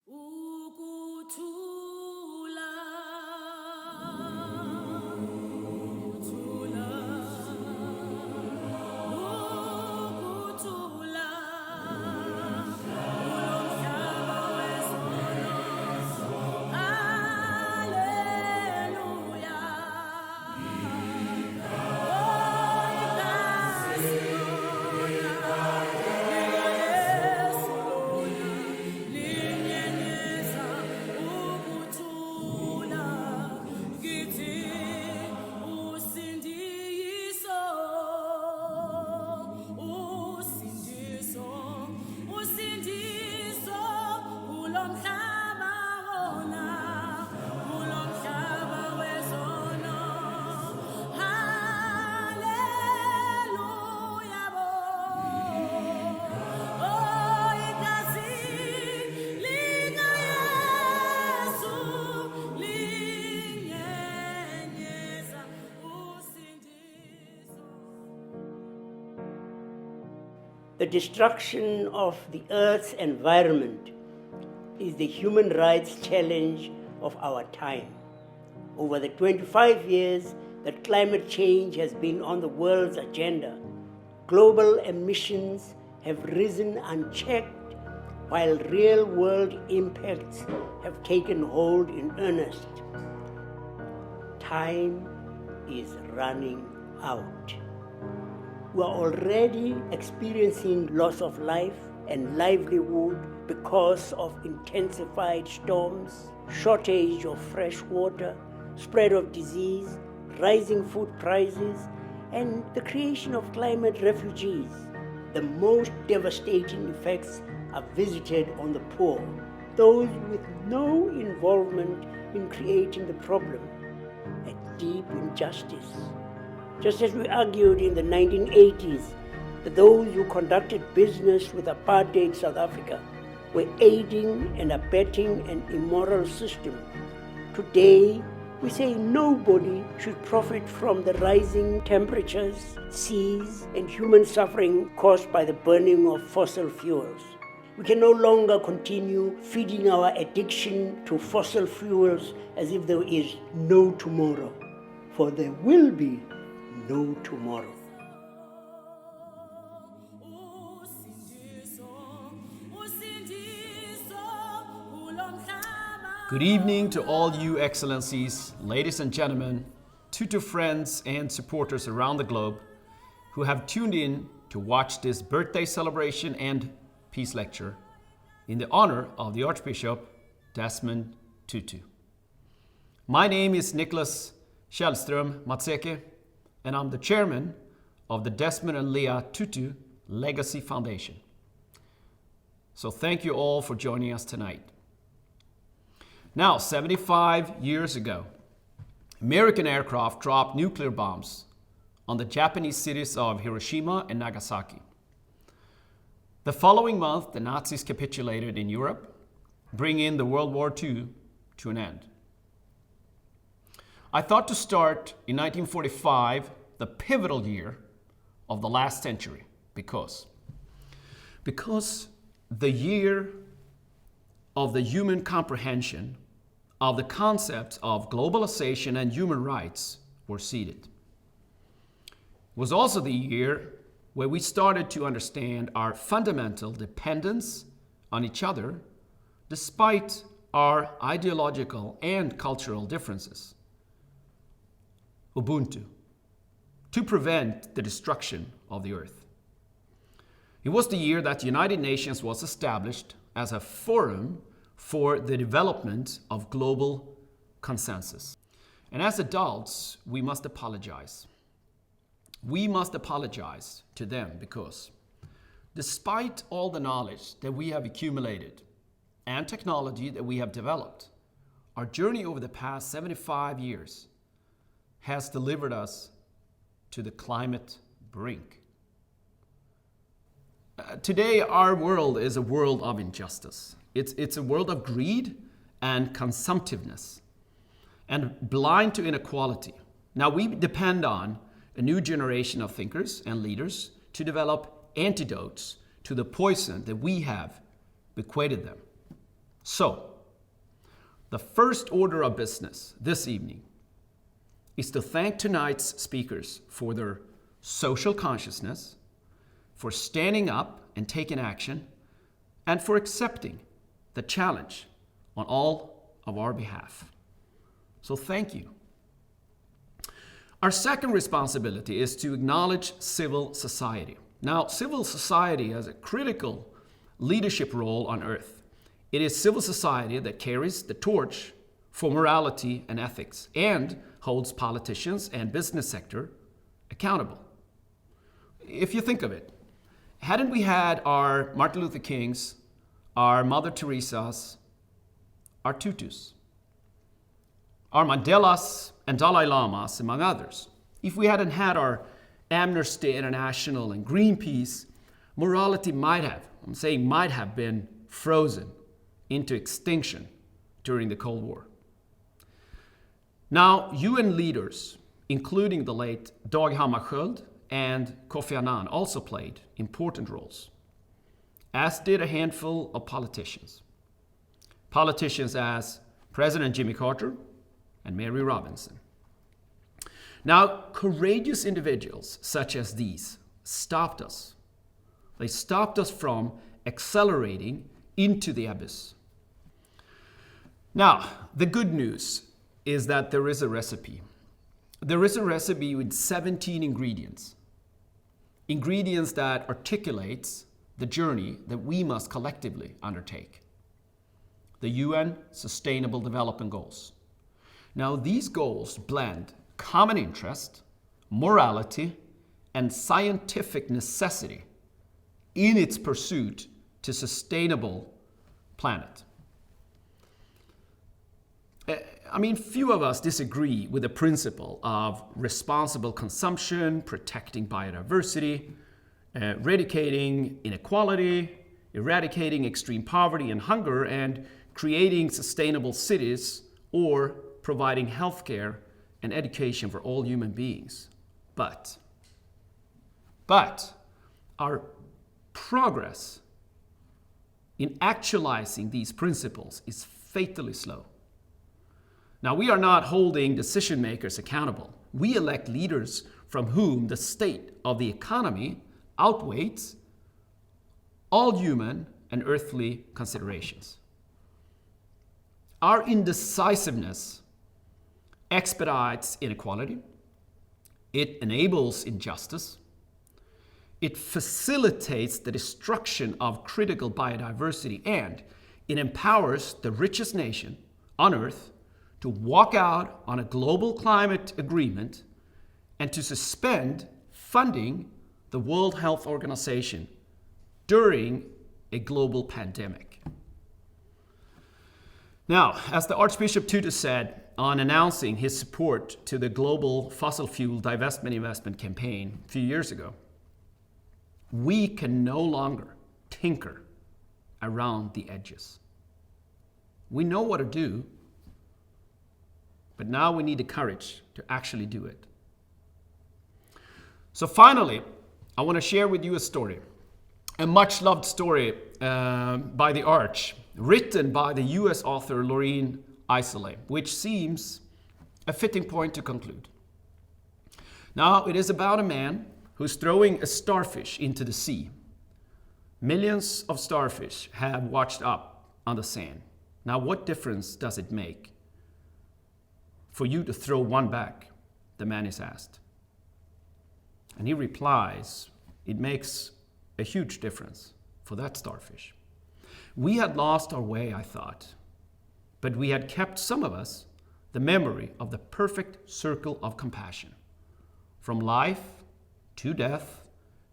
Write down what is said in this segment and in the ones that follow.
Ukuthula, ukuthula, ukuthula, kulomhlaba wesibongo. Hallelujah. The destruction of the Earth's environment is the human rights challenge of our time. Over the 25 years that climate change has been on the world's agenda, global emissions have risen unchecked, while real-world impacts have taken hold in earnest. Time is running out. We are already experiencing loss of life and livelihood because of intensified storms, shortage of fresh water, spread of disease, rising food prices, and the creation of climate refugees. The most devastating effects are visited on the poor, those with no involvement in creating the problem, a deep injustice. Just as we argued in the 1980s that those who conducted business with apartheid South Africa were aiding and abetting an immoral system, today we say nobody should profit from the rising temperatures, seas, and human suffering caused by the burning of fossil fuels. We can no longer continue feeding our addiction to fossil fuels as if there is no tomorrow, for there will be no tomorrow. Good evening to all you excellencies, ladies and gentlemen, Tutu friends and supporters around the globe who have tuned in to watch this birthday celebration and peace lecture in the honor of the Archbishop Desmond Tutu. My name is Nicholas Källström Matseke, and I'm the chairman of the Desmond and Leah Tutu Legacy Foundation. So thank you all for joining us tonight. Now, 75 years ago, American aircraft dropped nuclear bombs on the Japanese cities of Hiroshima and Nagasaki. The following month, the Nazis capitulated in Europe, bringing the World War II to an end. I thought to start in 1945, the pivotal year of the last century, because the year of the human comprehension of the concepts of globalization and human rights were seeded. It was also the year where we started to understand our fundamental dependence on each other despite our ideological and cultural differences. Ubuntu, to prevent the destruction of the earth. It was the year that the United Nations was established as a forum for the development of global consensus. And as adults, we must apologize. We must apologize to them because despite all the knowledge that we have accumulated and technology that we have developed, our journey over the past 75 years has delivered us to the climate brink. Today, our world is a world of injustice. It's a world of greed and consumptiveness and blind to inequality. Now, we depend on a new generation of thinkers and leaders to develop antidotes to the poison that we have bequeathed them. So, the first order of business this evening is to thank tonight's speakers for their social consciousness, for standing up and taking action, and for accepting the challenge on all of our behalf. So thank you. Our second responsibility is to acknowledge civil society. Now, civil society has a critical leadership role on Earth. It is civil society that carries the torch for morality and ethics and holds politicians and business sector accountable. If you think of it, hadn't we had our Martin Luther Kings, our Mother Teresas, our Tutus, our Mandelas and Dalai Lamas, among others, if we hadn't had our Amnesty International and Greenpeace, morality might have been frozen into extinction during the Cold War. Now, UN leaders, including the late Dag Hammarskjöld and Kofi Annan, also played important roles, as did a handful of politicians. Politicians as President Jimmy Carter and Mary Robinson. Now, courageous individuals such as these stopped us. They stopped us from accelerating into the abyss. Now, the good news is that there is a recipe. There is a recipe with 17 ingredients. Ingredients that articulates the journey that we must collectively undertake. The UN Sustainable Development Goals. Now, these goals blend common interest, morality, and scientific necessity in its pursuit to sustainable planet. Few of us disagree with the principle of responsible consumption, protecting biodiversity, eradicating inequality, eradicating extreme poverty and hunger, and creating sustainable cities or providing healthcare and education for all human beings. But our progress in actualizing these principles is fatally slow. Now, we are not holding decision makers accountable. We elect leaders from whom the state of the economy outweighs all human and earthly considerations. Our indecisiveness expedites inequality, it enables injustice, it facilitates the destruction of critical biodiversity, and it empowers the richest nation on earth to walk out on a global climate agreement and to suspend funding the World Health Organization during a global pandemic. Now, as the Archbishop Tutu said on announcing his support to the global fossil fuel divestment investment campaign a few years ago, we can no longer tinker around the edges. We know what to do, but now we need the courage to actually do it. So finally, I want to share with you a story, a much loved story by the Arch, written by the US author Loreen Isolé, which seems a fitting point to conclude. Now, it is about a man who's throwing a starfish into the sea. Millions of starfish have washed up on the sand. Now, what difference does it make for you to throw one back? The man is asked. And he replies, it makes a huge difference for that starfish. We had lost our way, I thought, but we had kept, some of us, the memory of the perfect circle of compassion. From life to death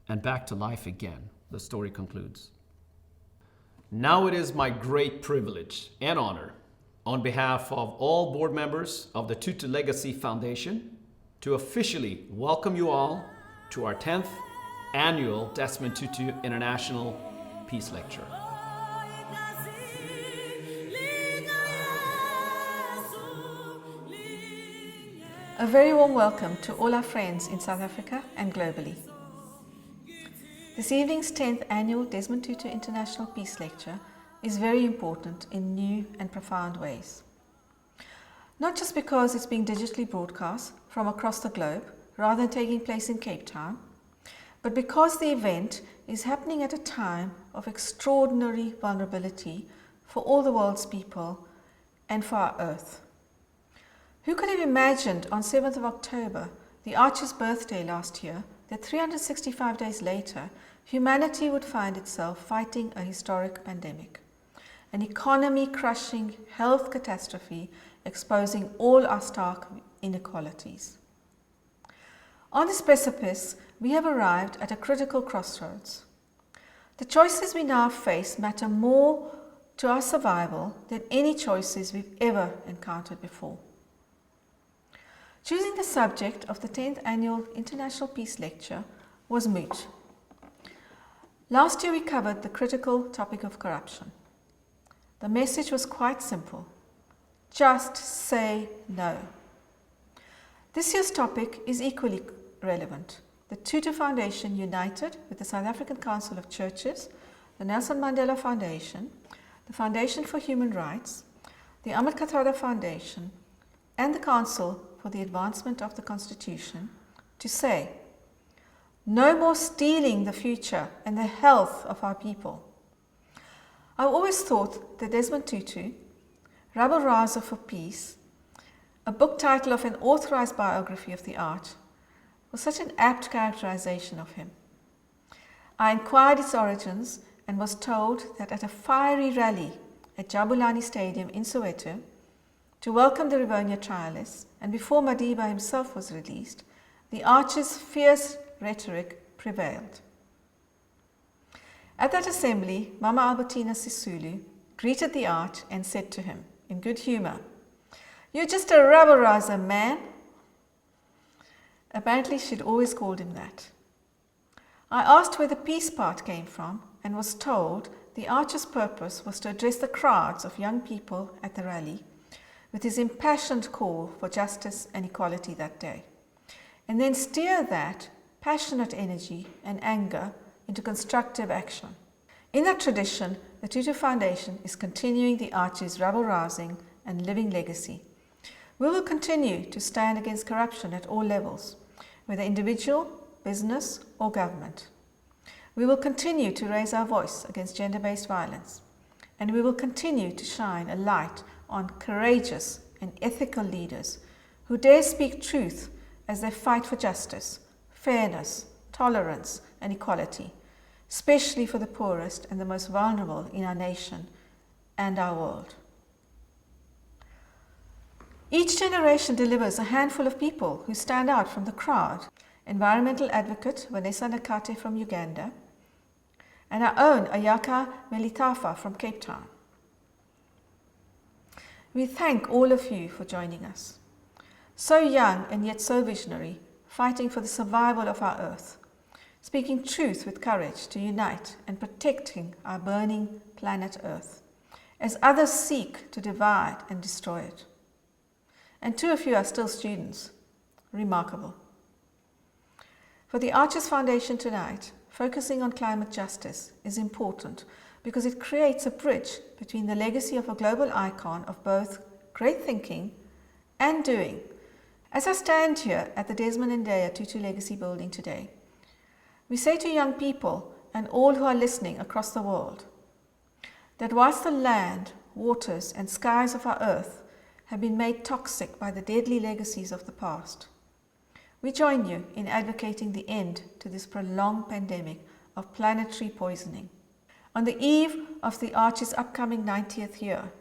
and back to life again, the story concludes. Now it is my great privilege and honor, on behalf of all board members of the Tutu Legacy Foundation, to officially welcome you all to our 10th annual Desmond Tutu International Peace Lecture. A very warm welcome to all our friends in South Africa and globally. This evening's 10th annual Desmond Tutu International Peace Lecture is very important in new and profound ways. Not just because it's being digitally broadcast from across the globe rather than taking place in Cape Town, but because the event is happening at a time of extraordinary vulnerability for all the world's people and for our earth. Who could have imagined on 7th of October, the Archer's birthday last year, that 365 days later, humanity would find itself fighting a historic pandemic, an economy-crushing health catastrophe exposing all our stark inequalities. On this precipice, we have arrived at a critical crossroads. The choices we now face matter more to our survival than any choices we've ever encountered before. Choosing the subject of the 10th Annual International Peace Lecture was moot. Last year we covered the critical topic of corruption. The message was quite simple. Just say no. This year's topic is equally relevant. The Tutu Foundation, united with the South African Council of Churches, the Nelson Mandela Foundation, the Foundation for Human Rights, the Ahmed Kathrada Foundation, and the Council for the Advancement of the Constitution, to say, no more stealing the future and the health of our people. I've always thought that Desmond Tutu, Rebel Rouser for Peace, a book title of an authorized biography of the Arch, was such an apt characterization of him. I inquired its origins and was told that at a fiery rally at Jabulani Stadium in Soweto, to welcome the Rivonia trialists, and before Madiba himself was released, the Arch's fierce rhetoric prevailed. At that assembly, Mama Albertina Sisulu greeted the Arch and said to him, in good humor, "You're just a rabble-rouser, man." Apparently she'd always called him that. I asked where the peace part came from and was told the Archer's purpose was to address the crowds of young people at the rally with his impassioned call for justice and equality that day, and then steer that passionate energy and anger into constructive action. In that tradition, the Tutu Foundation is continuing the Arch's rabble-rousing and living legacy. We will continue to stand against corruption at all levels, whether individual, business, or government. We will continue to raise our voice against gender-based violence, and we will continue to shine a light on courageous and ethical leaders who dare speak truth as they fight for justice, fairness, tolerance, and equality, especially for the poorest and the most vulnerable in our nation and our world. Each generation delivers a handful of people who stand out from the crowd. Environmental advocate Vanessa Nakate from Uganda, and our own Ayaka Melitafa from Cape Town. We thank all of you for joining us. So young and yet so visionary, fighting for the survival of our earth, speaking truth with courage to unite and protecting our burning planet Earth, as others seek to divide and destroy it. And 2 of you are still students. Remarkable. For the Archers Foundation tonight, focusing on climate justice is important because it creates a bridge between the legacy of a global icon of both great thinking and doing. As I stand here at the Desmond Ndaya Tutu Legacy Building today, we say to young people and all who are listening across the world that whilst the land, waters and skies of our earth have been made toxic by the deadly legacies of the past, we join you in advocating the end to this prolonged pandemic of planetary poisoning. On the eve of the Arch's upcoming 90th year,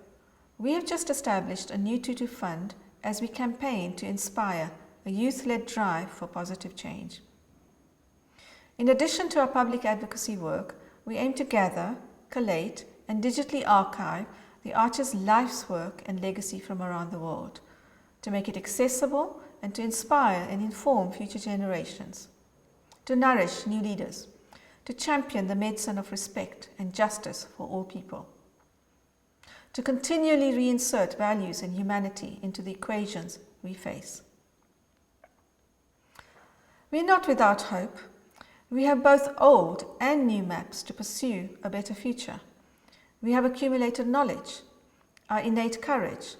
we have just established a new Tutu Fund as we campaign to inspire a youth-led drive for positive change. In addition to our public advocacy work, we aim to gather, collate, and digitally archive the Archer's life's work and legacy from around the world, to make it accessible and to inspire and inform future generations, to nourish new leaders, to champion the medicine of respect and justice for all people, to continually reinsert values and humanity into the equations we face. We are not without hope. We have both old and new maps to pursue a better future. We have accumulated knowledge, our innate courage,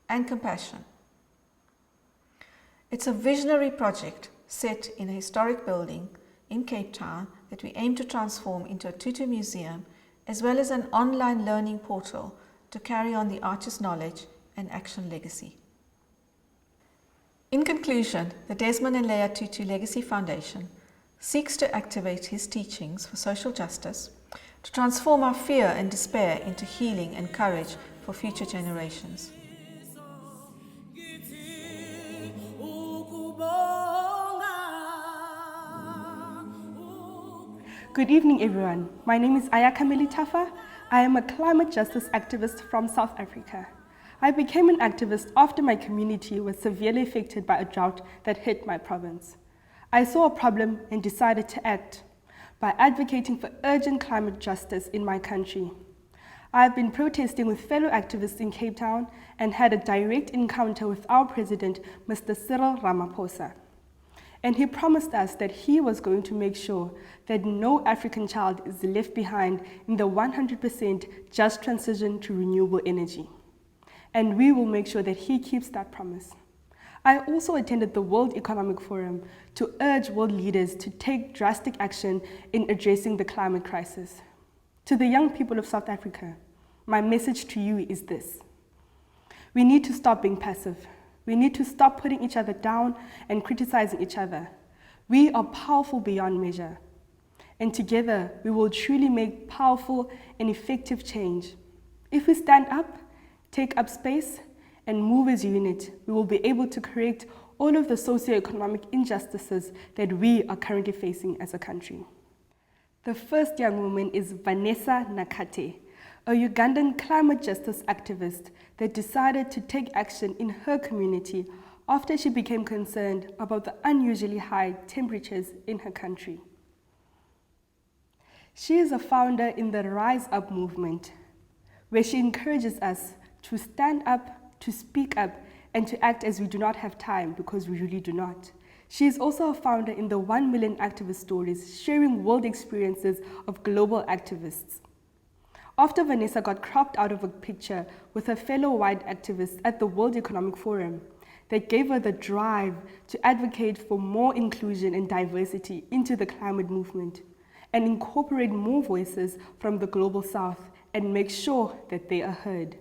and compassion. It's a visionary project set in a historic building in Cape Town that we aim to transform into a Tutu museum, as well as an online learning portal to carry on the Arch's knowledge and action legacy. In conclusion, the Desmond and Leah Tutu Legacy Foundation seeks to activate his teachings for social justice, to transform our fear and despair into healing and courage for future generations. Good evening, everyone. My name is Ayaka Melitafa. I am a climate justice activist from South Africa. I became an activist after my community was severely affected by a drought that hit my province. I saw a problem and decided to act by advocating for urgent climate justice in my country. I have been protesting with fellow activists in Cape Town and had a direct encounter with our president, Mr. Cyril Ramaphosa. And he promised us that he was going to make sure that no African child is left behind in the 100% just transition to renewable energy. And we will make sure that he keeps that promise. I also attended the World Economic Forum to urge world leaders to take drastic action in addressing the climate crisis. To the young people of South Africa, my message to you is this. We need to stop being passive. We need to stop putting each other down and criticizing each other. We are powerful beyond measure. And together, we will truly make powerful and effective change. If we stand up, take up space, and move as a unit, we will be able to correct all of the socio-economic injustices that we are currently facing as a country. The first young woman is Vanessa Nakate, a Ugandan climate justice activist that decided to take action in her community after she became concerned about the unusually high temperatures in her country. She is a founder in the Rise Up movement, where she encourages us to stand up, to speak up, and to act as we do not have time, because we really do not. She is also a founder in the 1 Million Activist Stories, sharing world experiences of global activists. After Vanessa got cropped out of a picture with her fellow white activists at the World Economic Forum, that gave her the drive to advocate for more inclusion and diversity into the climate movement and incorporate more voices from the Global South and make sure that they are heard.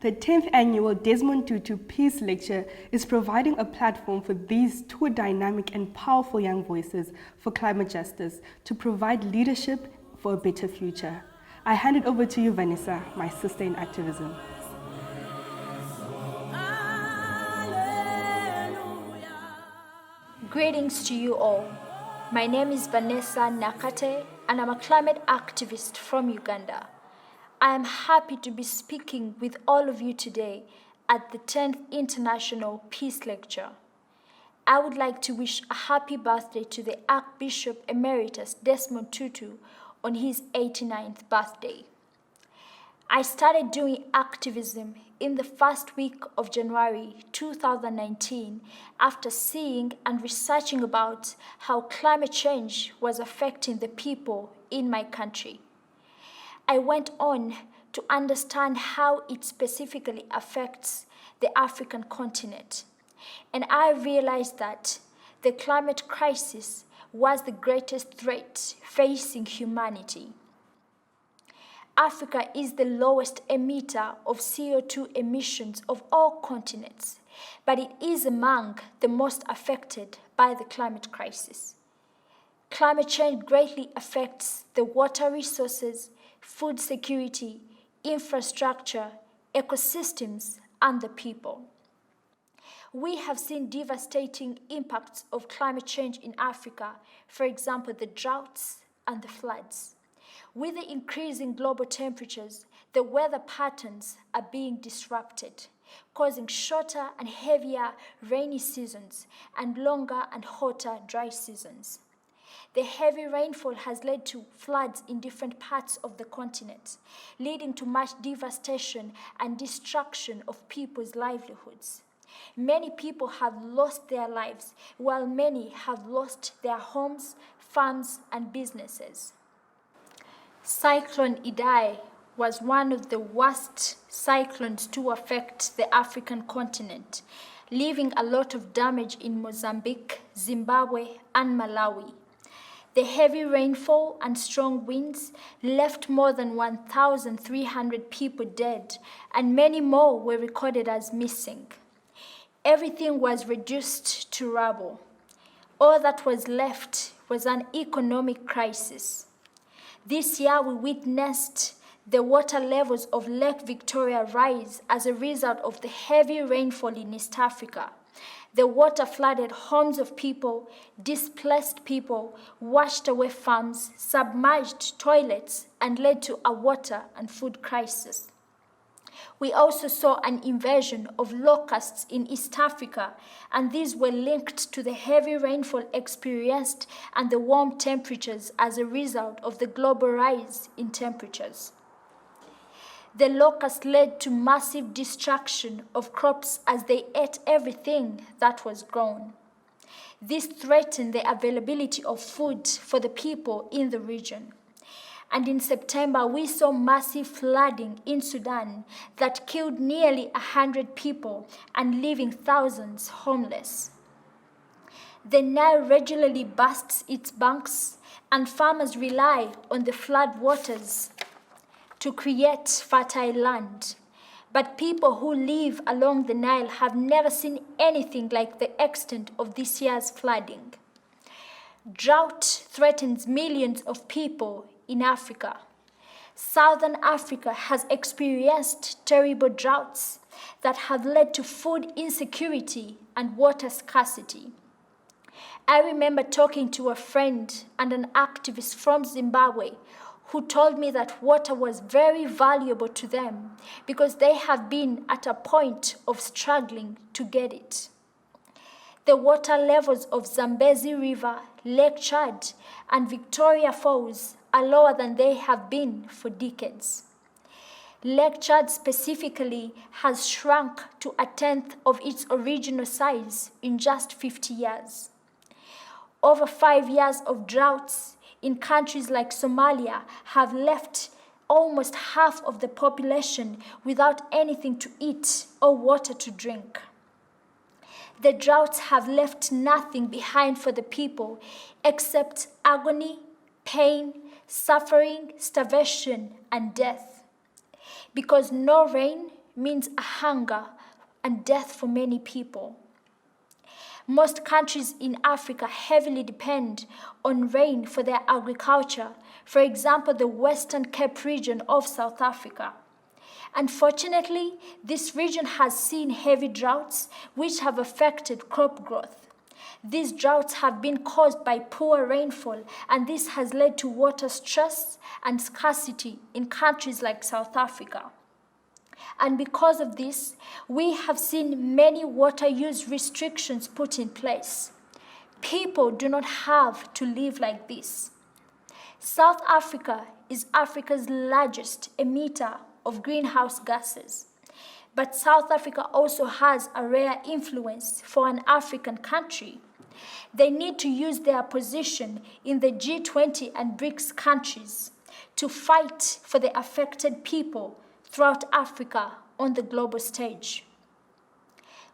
The 10th annual Desmond Tutu Peace Lecture is providing a platform for these two dynamic and powerful young voices for climate justice to provide leadership for a better future. I hand it over to you, Vanessa, my sister in activism. Greetings to you all. My name is Vanessa Nakate and I'm a climate activist from Uganda. I am happy to be speaking with all of you today at the 10th International Peace Lecture. I would like to wish a happy birthday to the Archbishop Emeritus Desmond Tutu on his 89th birthday. I started doing activism in the first week of January 2019 after seeing and researching about how climate change was affecting the people in my country. I went on to understand how it specifically affects the African continent, and I realized that the climate crisis was the greatest threat facing humanity. Africa is the lowest emitter of CO2 emissions of all continents, but it is among the most affected by the climate crisis. Climate change greatly affects the water resources, food security, infrastructure, ecosystems, and the people. We have seen devastating impacts of climate change in Africa, for example, the droughts and the floods. With the increasing global temperatures, the weather patterns are being disrupted, causing shorter and heavier rainy seasons and longer and hotter dry seasons. The heavy rainfall has led to floods in different parts of the continent, leading to much devastation and destruction of people's livelihoods. Many people have lost their lives, while many have lost their homes, farms, and businesses. Cyclone Idai was one of the worst cyclones to affect the African continent, leaving a lot of damage in Mozambique, Zimbabwe, and Malawi. The heavy rainfall and strong winds left more than 1,300 people dead, and many more were recorded as missing. Everything was reduced to rubble. All that was left was an economic crisis. This year we witnessed the water levels of Lake Victoria rise as a result of the heavy rainfall in East Africa. The water flooded homes of people, displaced people, washed away farms, submerged toilets, and led to a water and food crisis. We also saw an invasion of locusts in East Africa, and these were linked to the heavy rainfall experienced and the warm temperatures as a result of the global rise in temperatures. The locusts led to massive destruction of crops as they ate everything that was grown. This threatened the availability of food for the people in the region. And in September, we saw massive flooding in Sudan that killed nearly 100 people and leaving thousands homeless. The Nile regularly bursts its banks, and farmers rely on the flood waters to create fertile land. But people who live along the Nile have never seen anything like the extent of this year's flooding. Drought threatens millions of people in Africa. Southern Africa has experienced terrible droughts that have led to food insecurity and water scarcity. I remember talking to a friend and an activist from Zimbabwe who told me that water was very valuable to them because they have been at a point of struggling to get it. The water levels of Zambezi River, Lake Chad, and Victoria Falls are lower than they have been for decades. Lake Chad specifically has shrunk to 1/10 of its original size in just 50 years. Over 5 years of droughts in countries like Somalia have left almost half of the population without anything to eat or water to drink. The droughts have left nothing behind for the people except agony, pain, suffering, starvation, and death. Because no rain means a hunger and death for many people. Most countries in Africa heavily depend on rain for their agriculture, for example, the Western Cape region of South Africa. Unfortunately, this region has seen heavy droughts which have affected crop growth. These droughts have been caused by poor rainfall, and this has led to water stress and scarcity in countries like South Africa. And because of this, we have seen many water use restrictions put in place. People do not have to live like this. South Africa is Africa's largest emitter of greenhouse gases. But South Africa also has a rare influence for an African country. They need to use their position in the G20 and BRICS countries to fight for the affected people throughout Africa on the global stage.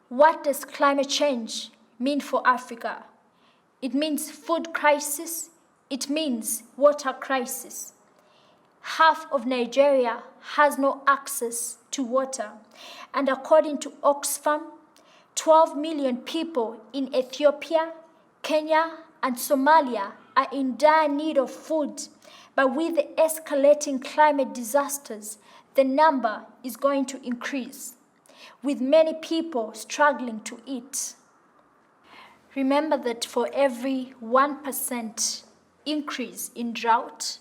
What does climate change mean for Africa? It means food crisis. It means water crisis. Half of Nigeria has no access to water, and according to Oxfam, 12 million people in Ethiopia, Kenya, and Somalia are in dire need of food. But with the escalating climate disasters, the number is going to increase, with many people struggling to eat. Remember that for every 1% increase in drought,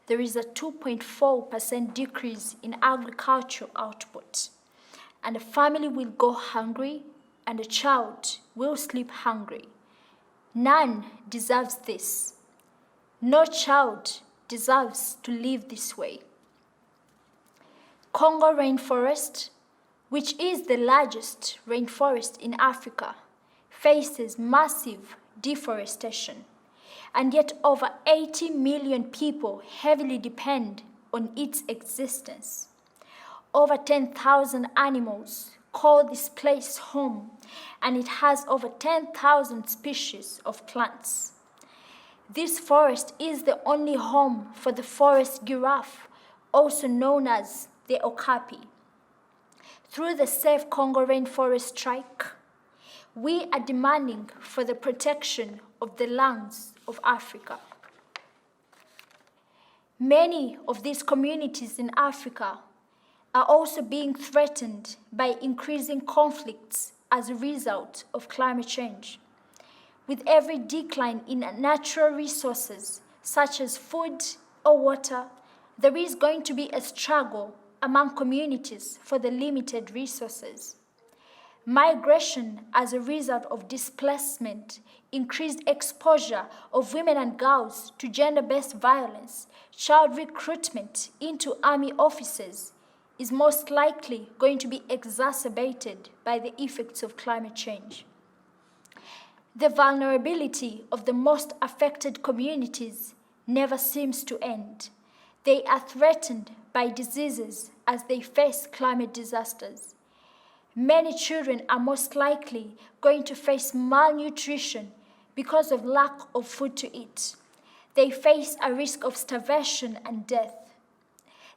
there is a 2.4% decrease in agricultural output. And a family will go hungry, and a child will sleep hungry. None deserves this. No child deserves to live this way. Congo rainforest, which is the largest rainforest in Africa, faces massive deforestation, and yet over 80 million people heavily depend on its existence. Over 10,000 animals call this place home, and it has over 10,000 species of plants. This forest is the only home for the forest giraffe, also known as the okapi. Through the Safe Congo Rainforest Strike, we are demanding for the protection of the lungs of Africa. Many of these communities in Africa are also being threatened by increasing conflicts as a result of climate change. With every decline in natural resources, such as food or water, there is going to be a struggle among communities for the limited resources. Migration as a result of displacement, increased exposure of women and girls to gender-based violence, child recruitment into army offices is most likely going to be exacerbated by the effects of climate change. The vulnerability of the most affected communities never seems to end. They are threatened by diseases as they face climate disasters. Many children are most likely going to face malnutrition because of lack of food to eat. They face a risk of starvation and death.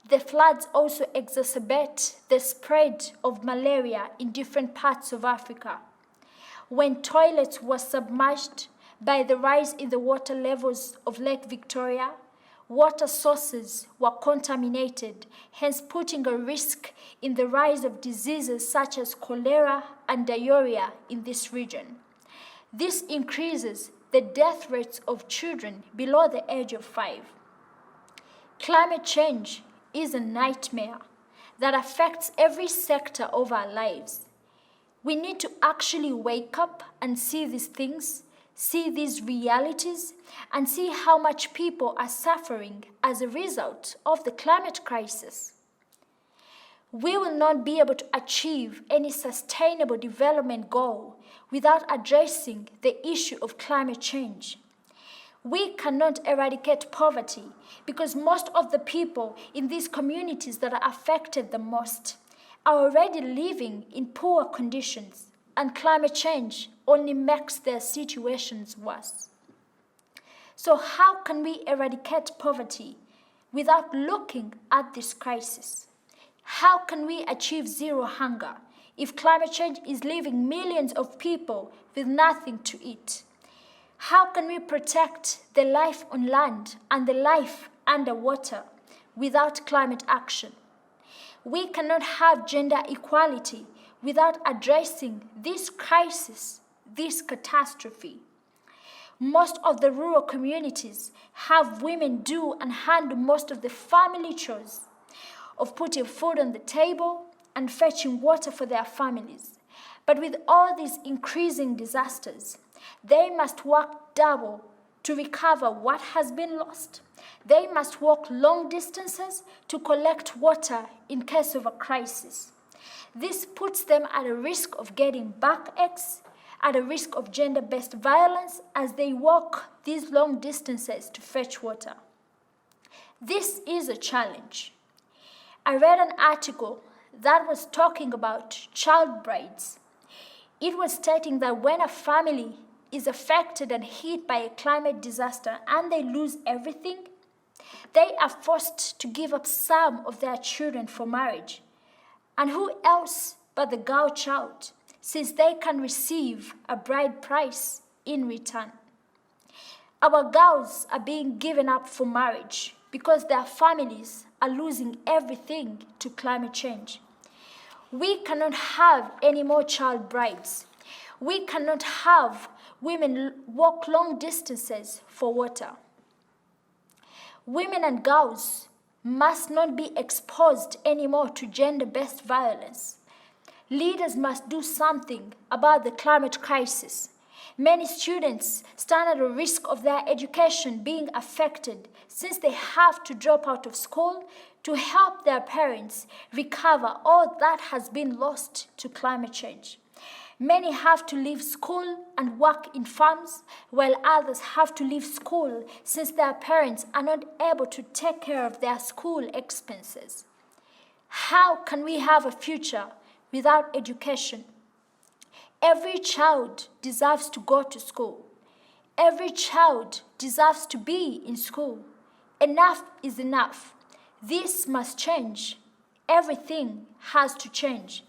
The floods also exacerbate the spread of malaria in different parts of Africa. When toilets were submerged by the rise in the water levels of Lake Victoria, water sources were contaminated, hence putting a risk in the rise of diseases such as cholera and diarrhea in this region. This increases the death rates of children below the age of 5. Climate change is a nightmare that affects every sector of our lives. We need to actually wake up and see these things, see these realities, and see how much people are suffering as a result of the climate crisis. We will not be able to achieve any sustainable development goal without addressing the issue of climate change. We cannot eradicate poverty because most of the people in these communities that are affected the most are already living in poor conditions, and climate change only makes their situations worse. So how can we eradicate poverty without looking at this crisis? How can we achieve zero hunger if climate change is leaving millions of people with nothing to eat? How can we protect the life on land and the life underwater without climate action? We cannot have gender equality without addressing this crisis, this catastrophe. Most of the rural communities have women do and handle most of the family chores of putting food on the table and fetching water for their families. But with all these increasing disasters, they must work double to recover what has been lost. They must walk long distances to collect water in case of a crisis. This puts them at a risk of getting backaches, at a risk of gender-based violence as they walk these long distances to fetch water. This is a challenge. I read an article that was talking about child brides. It was stating that when a family is affected and hit by a climate disaster and they lose everything, they are forced to give up some of their children for marriage. And who else but the girl child, since they can receive a bride price in return? Our girls are being given up for marriage because their families are losing everything to climate change. We cannot have any more child brides. We cannot have women walk long distances for water. Women and girls must not be exposed anymore to gender-based violence. Leaders must do something about the climate crisis. Many students stand at a risk of their education being affected since they have to drop out of school to help their parents recover all that has been lost to climate change. Many have to leave school and work in farms, while others have to leave school since their parents are not able to take care of their school expenses. How can we have a future without education? Every child deserves to go to school. Every child deserves to be in school. Enough is enough. This must change. Everything has to change.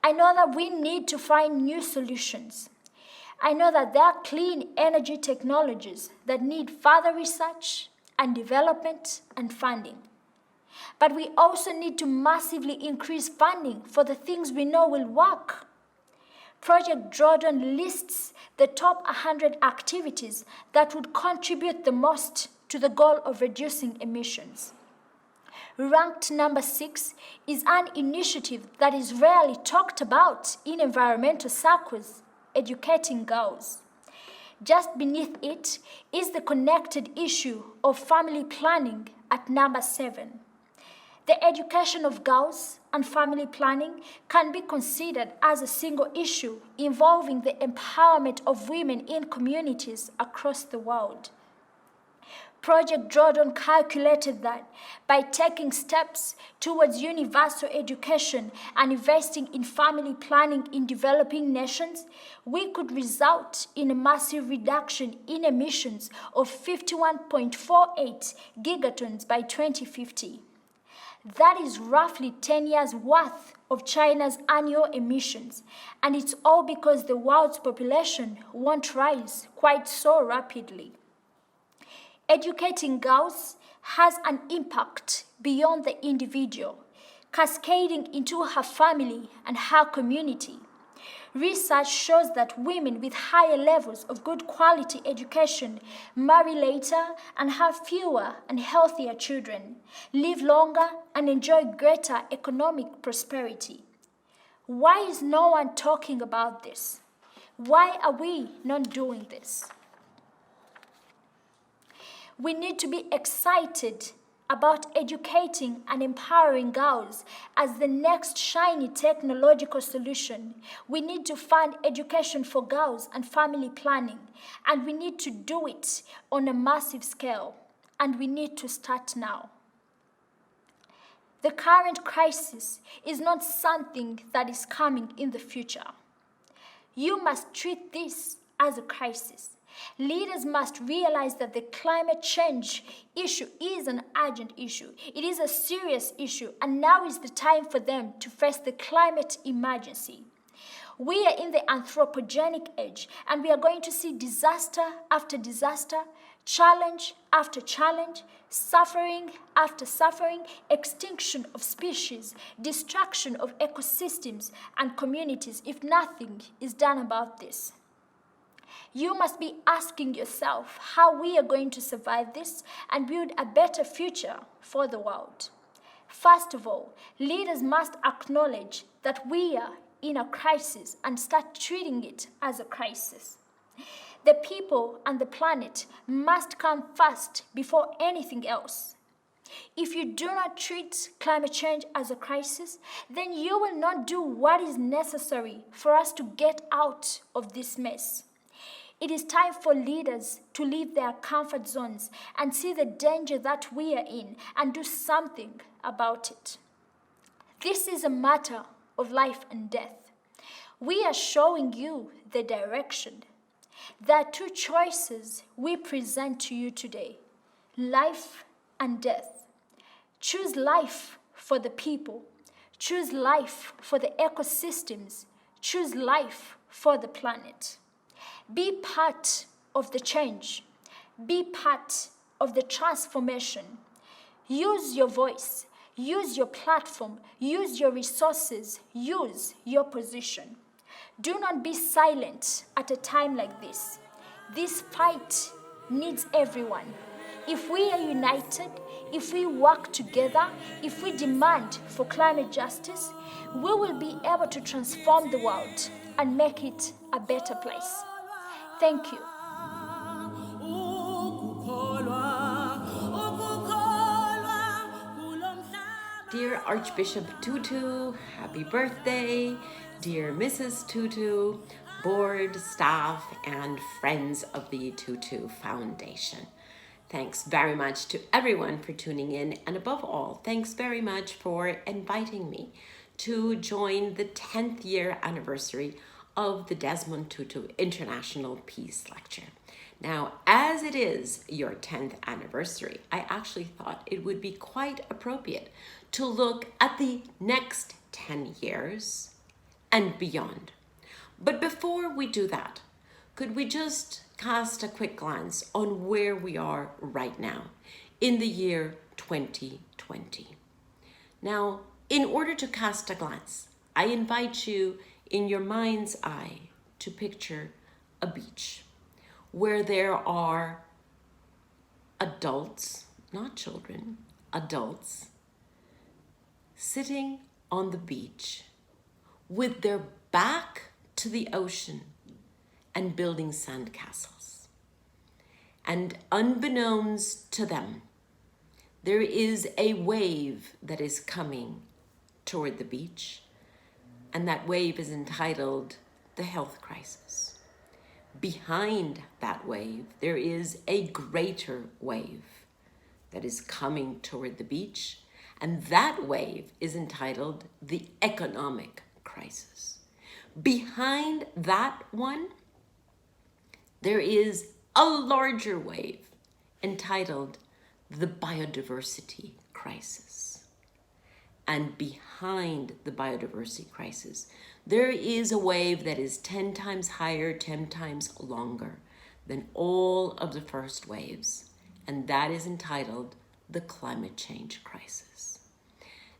I know that we need to find new solutions. I know that there are clean energy technologies that need further research and development and funding. But we also need to massively increase funding for the things we know will work. Project Drawdown lists the top 100 activities that would contribute the most to the goal of reducing emissions. Ranked number 6 is an initiative that is rarely talked about in environmental circles, educating girls. Just beneath it is the connected issue of family planning at number 7. The education of girls and family planning can be considered as a single issue involving the empowerment of women in communities across the world. Project Drawdown calculated that by taking steps towards universal education and investing in family planning in developing nations, we could result in a massive reduction in emissions of 51.48 gigatons by 2050. That is roughly 10 years' worth of China's annual emissions, and it's all because the world's population won't rise quite so rapidly. Educating girls has an impact beyond the individual, cascading into her family and her community. Research shows that women with higher levels of good quality education marry later and have fewer and healthier children, live longer and enjoy greater economic prosperity. Why is no one talking about this? Why are we not doing this? We need to be excited about educating and empowering girls as the next shiny technological solution. We need to fund education for girls and family planning, and we need to do it on a massive scale, and we need to start now. The current crisis is not something that is coming in the future. You must treat this as a crisis. Leaders must realize that the climate change issue is an urgent issue. It is a serious issue, and now is the time for them to face the climate emergency. We are in the anthropogenic age, and we are going to see disaster after disaster, challenge after challenge, suffering after suffering, extinction of species, destruction of ecosystems and communities if nothing is done about this. You must be asking yourself how we are going to survive this and build a better future for the world. First of all, leaders must acknowledge that we are in a crisis and start treating it as a crisis. The people and the planet must come first before anything else. If you do not treat climate change as a crisis, then you will not do what is necessary for us to get out of this mess. It is time for leaders to leave their comfort zones and see the danger that we are in and do something about it. This is a matter of life and death. We are showing you the direction. There are two choices we present to you today: life and death. Choose life for the people. Choose life for the ecosystems. Choose life for the planet. Be part of the change. Be part of the transformation. Use your voice. Use your platform. Use your resources. Use your position. Do not be silent at a time like this. This fight needs everyone. If we are united, if we work together, if we demand for climate justice, we will be able to transform the world and make it a better place. Thank you. Dear Archbishop Tutu, happy birthday. Dear Mrs. Tutu, board, staff, and friends of the Tutu Foundation. Thanks very much to everyone for tuning in, and above all, thanks very much for inviting me to join the 10th year anniversary of the Desmond Tutu International Peace Lecture. Now, as it is your 10th anniversary, I actually thought it would be quite appropriate to look at the next 10 years and beyond. But before we do that, could we just cast a quick glance on where we are right now in the year 2020? Now, in order to cast a glance, I invite you in your mind's eye to picture a beach where there are adults, not children, adults, sitting on the beach with their back to the ocean and building sandcastles. And unbeknownst to them, there is a wave that is coming toward the beach, and that wave is entitled the health crisis. Behind that wave, there is a greater wave that is coming toward the beach, and that wave is entitled the economic crisis. Behind that one, there is a larger wave entitled the biodiversity crisis. And behind the biodiversity crisis, there is a wave that is 10 times higher, 10 times longer than all of the first waves, and that is entitled the climate change crisis.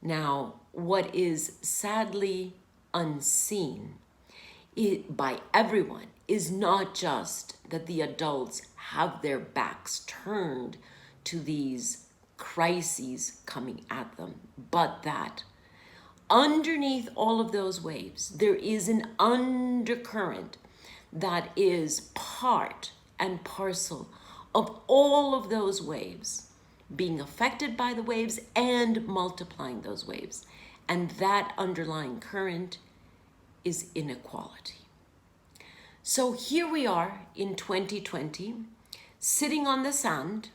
Now, what is sadly unseen by everyone is not just that the adults have their backs turned to these crises coming at them, but that underneath all of those waves, there is an undercurrent that is part and parcel of all of those waves, being affected by the waves and multiplying those waves. And that underlying current is inequality. So here we are in 2020, sitting on the sand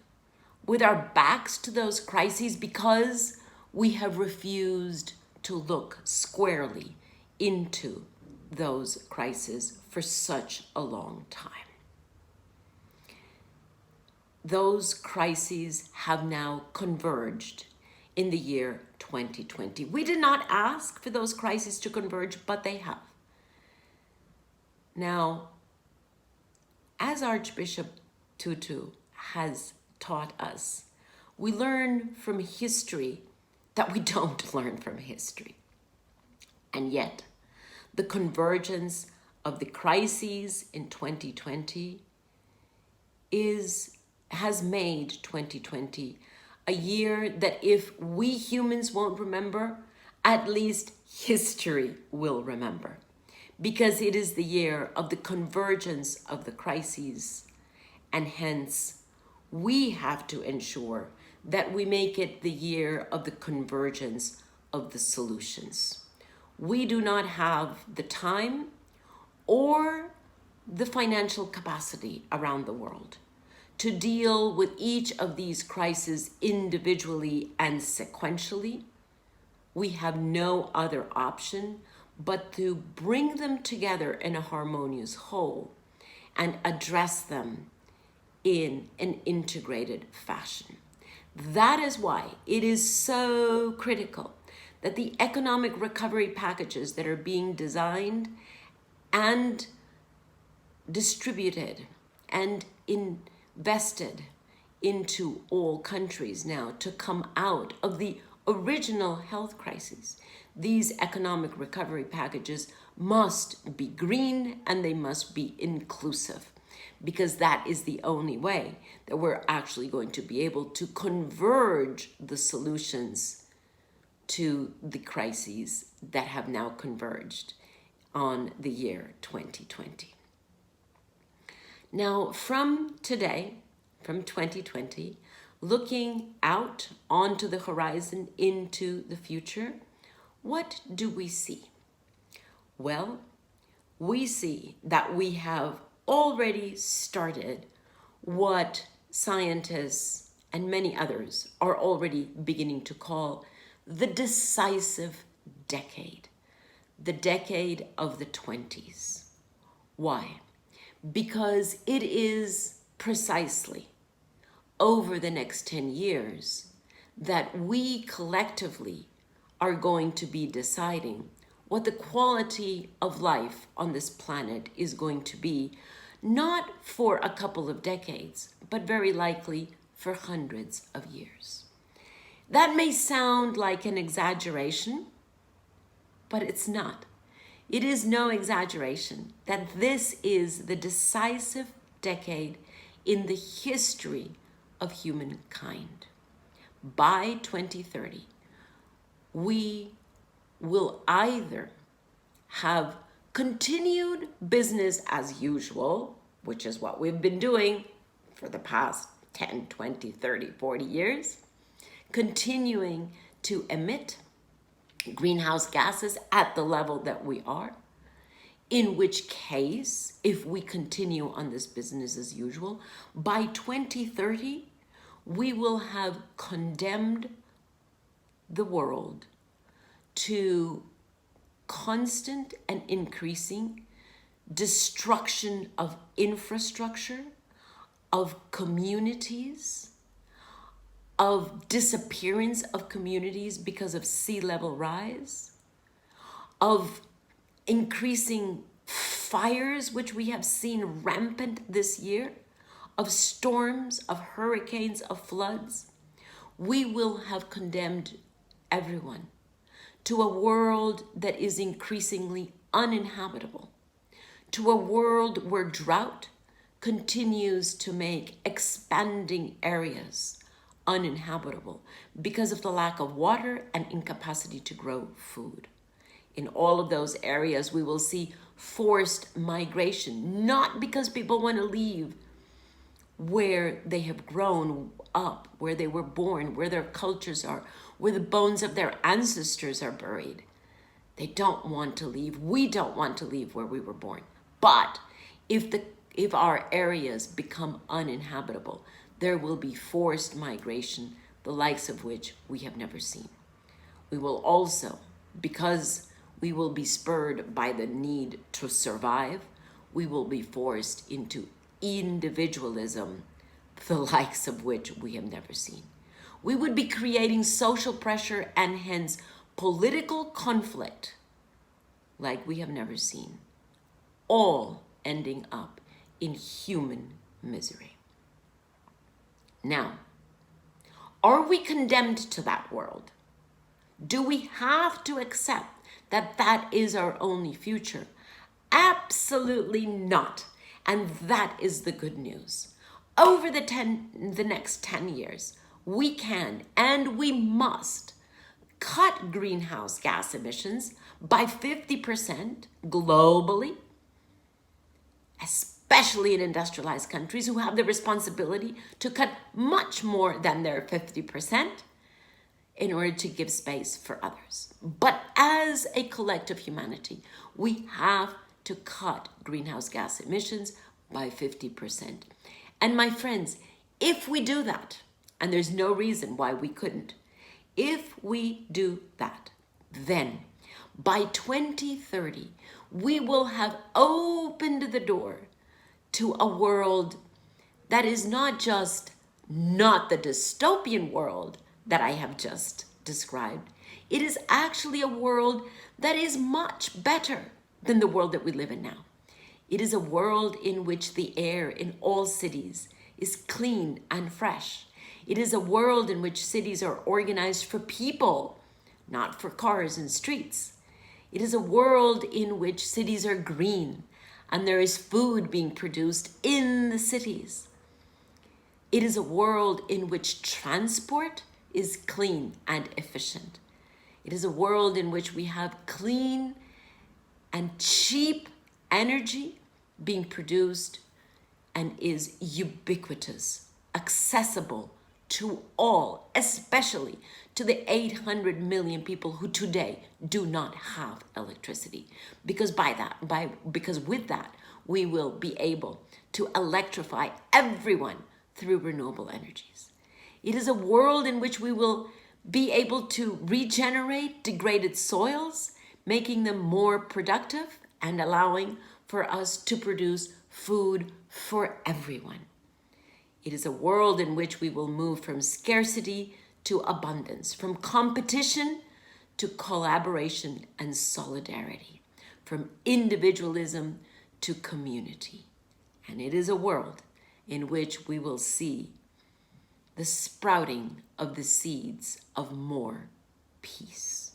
with our backs to those crises because we have refused to look squarely into those crises for such a long time. Those crises have now converged in the year 2020. We did not ask for those crises to converge, but they have. Now, as Archbishop Tutu has taught us, we learn from history that we don't learn from history. And yet, the convergence of the crises in 2020 has made 2020 a year that if we humans won't remember, at least history will remember. Because it is the year of the convergence of the crises, and hence we have to ensure that we make it the year of the convergence of the solutions. We do not have the time or the financial capacity around the world to deal with each of these crises individually and sequentially. We have no other option but to bring them together in a harmonious whole and address them in an integrated fashion. That is why it is so critical that the economic recovery packages that are being designed and distributed and invested into all countries now to come out of the original health crisis. These economic recovery packages must be green and they must be inclusive, because that is the only way that we're actually going to be able to converge the solutions to the crises that have now converged on the year 2020. Now, from today, from 2020, looking out onto the horizon into the future, what do we see? Well, we see that we have already started what scientists and many others are already beginning to call the decisive decade, the decade of the 20s. Why? Because it is precisely over the next 10 years that we collectively are going to be deciding what the quality of life on this planet is going to be, not for a couple of decades, but very likely for hundreds of years. That may sound like an exaggeration, but it's not. It is no exaggeration that this is the decisive decade in the history of humankind. By 2030, we will either have continued business as usual, which is what we've been doing for the past 10, 20, 30, 40 years, continuing to emit greenhouse gases at the level that we are, in which case, if we continue on this business as usual, by 2030, we will have condemned the world to constant and increasing destruction of infrastructure, of communities, of disappearance of communities because of sea level rise, of increasing fires, which we have seen rampant this year, of storms, of hurricanes, of floods. We will have condemned everyone to a world that is increasingly uninhabitable, to a world where drought continues to make expanding areas uninhabitable because of the lack of water and incapacity to grow food. In all of those areas, we will see forced migration, not because people want to leave where they have grown up, where they were born, where their cultures are, where the bones of their ancestors are buried. They don't want to leave. We don't want to leave where we were born. But if our areas become uninhabitable, there will be forced migration, the likes of which we have never seen. We will also, because we will be spurred by the need to survive, we will be forced into individualism, the likes of which we have never seen. We would be creating social pressure and hence political conflict like we have never seen, all ending up in human misery. Now, are we condemned to that world? Do we have to accept that that is our only future? Absolutely not. And that is the good news. Over the next 10 years, we can and we must cut greenhouse gas emissions by 50% globally, especially in industrialized countries who have the responsibility to cut much more than their 50% in order to give space for others. But as a collective humanity, we have to cut greenhouse gas emissions by 50%. And my friends, if we do that, and there's no reason why we couldn't, if we do that, then by 2030, we will have opened the door to a world that is not just not the dystopian world that I have just described. It is actually a world that is much better than the world that we live in now. It is a world in which the air in all cities is clean and fresh. It is a world in which cities are organized for people, not for cars and streets. It is a world in which cities are green and there is food being produced in the cities. It is a world in which transport is clean and efficient. It is a world in which we have clean and cheap energy being produced and is ubiquitous, accessible to all, especially to the 800 million people who today do not have electricity. Because with that, we will be able to electrify everyone through renewable energies. It is a world in which we will be able to regenerate degraded soils, making them more productive and allowing for us to produce food for everyone. It is a world in which we will move from scarcity to abundance, from competition to collaboration and solidarity, from individualism to community. And it is a world in which we will see the sprouting of the seeds of more peace.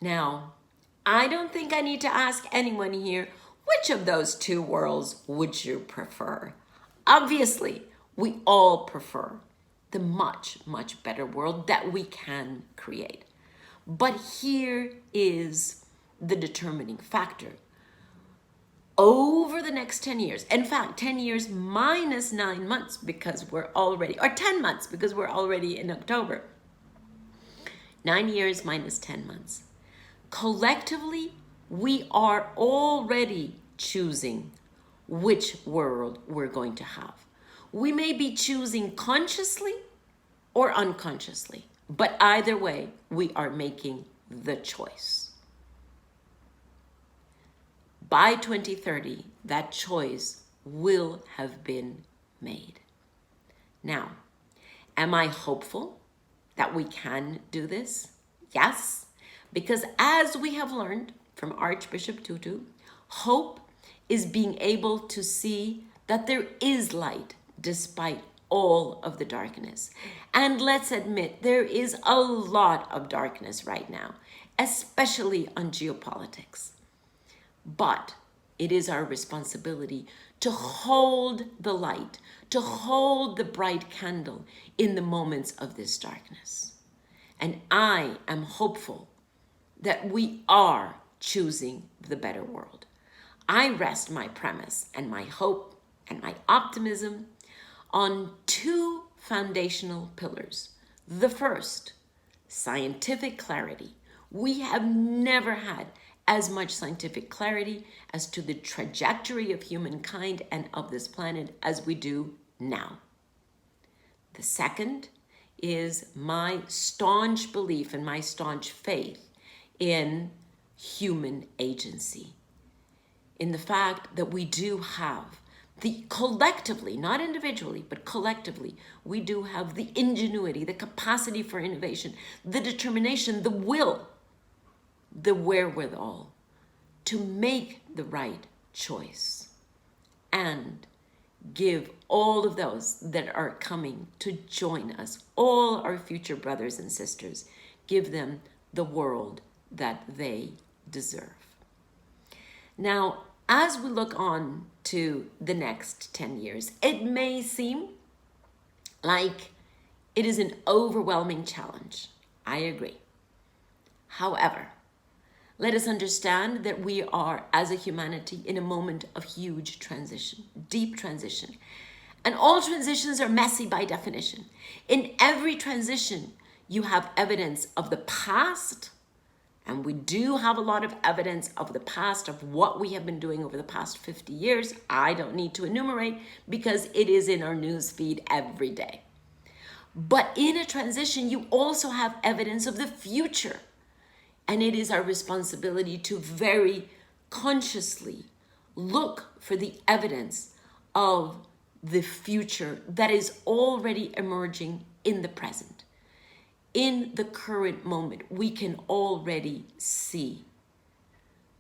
Now, I don't think I need to ask anyone here, which of those two worlds would you prefer? Obviously, we all prefer the much, much better world that we can create. But here is the determining factor. Over the next 10 years, in fact, 10 years minus 9 months because we're already, or 10 months because we're already in October. 9 years minus 10 months. Collectively, we are already choosing which world we're going to have. We may be choosing consciously or unconsciously, but either way, we are making the choice. By 2030, that choice will have been made. Now, am I hopeful that we can do this? Yes, because as we have learned from Archbishop Tutu, hope is being able to see that there is light despite all of the darkness. And let's admit, there is a lot of darkness right now, especially on geopolitics. But it is our responsibility to hold the light, to hold the bright candle in the moments of this darkness. And I am hopeful that we are choosing the better world. I rest my premise and my hope and my optimism on two foundational pillars. The first, scientific clarity. We have never had as much scientific clarity as to the trajectory of humankind and of this planet as we do now. The second is my staunch belief and my staunch faith in human agency, in the fact that we do have collectively, not individually, but collectively, we do have the ingenuity, the capacity for innovation, the determination, the will, the wherewithal to make the right choice and give all of those that are coming to join us, all our future brothers and sisters, give them the world that they deserve. Now, as we look on to the next 10 years, it may seem like it is an overwhelming challenge. I agree. However, let us understand that we are, as a humanity, in a moment of huge transition, deep transition. And all transitions are messy by definition. In every transition, you have evidence of the past, and we do have a lot of evidence of the past, of what we have been doing over the past 50 years. I don't need to enumerate because it is in our news feed every day. But in a transition, you also have evidence of the future. And it is our responsibility to very consciously look for the evidence of the future that is already emerging in the present. In the current moment, we can already see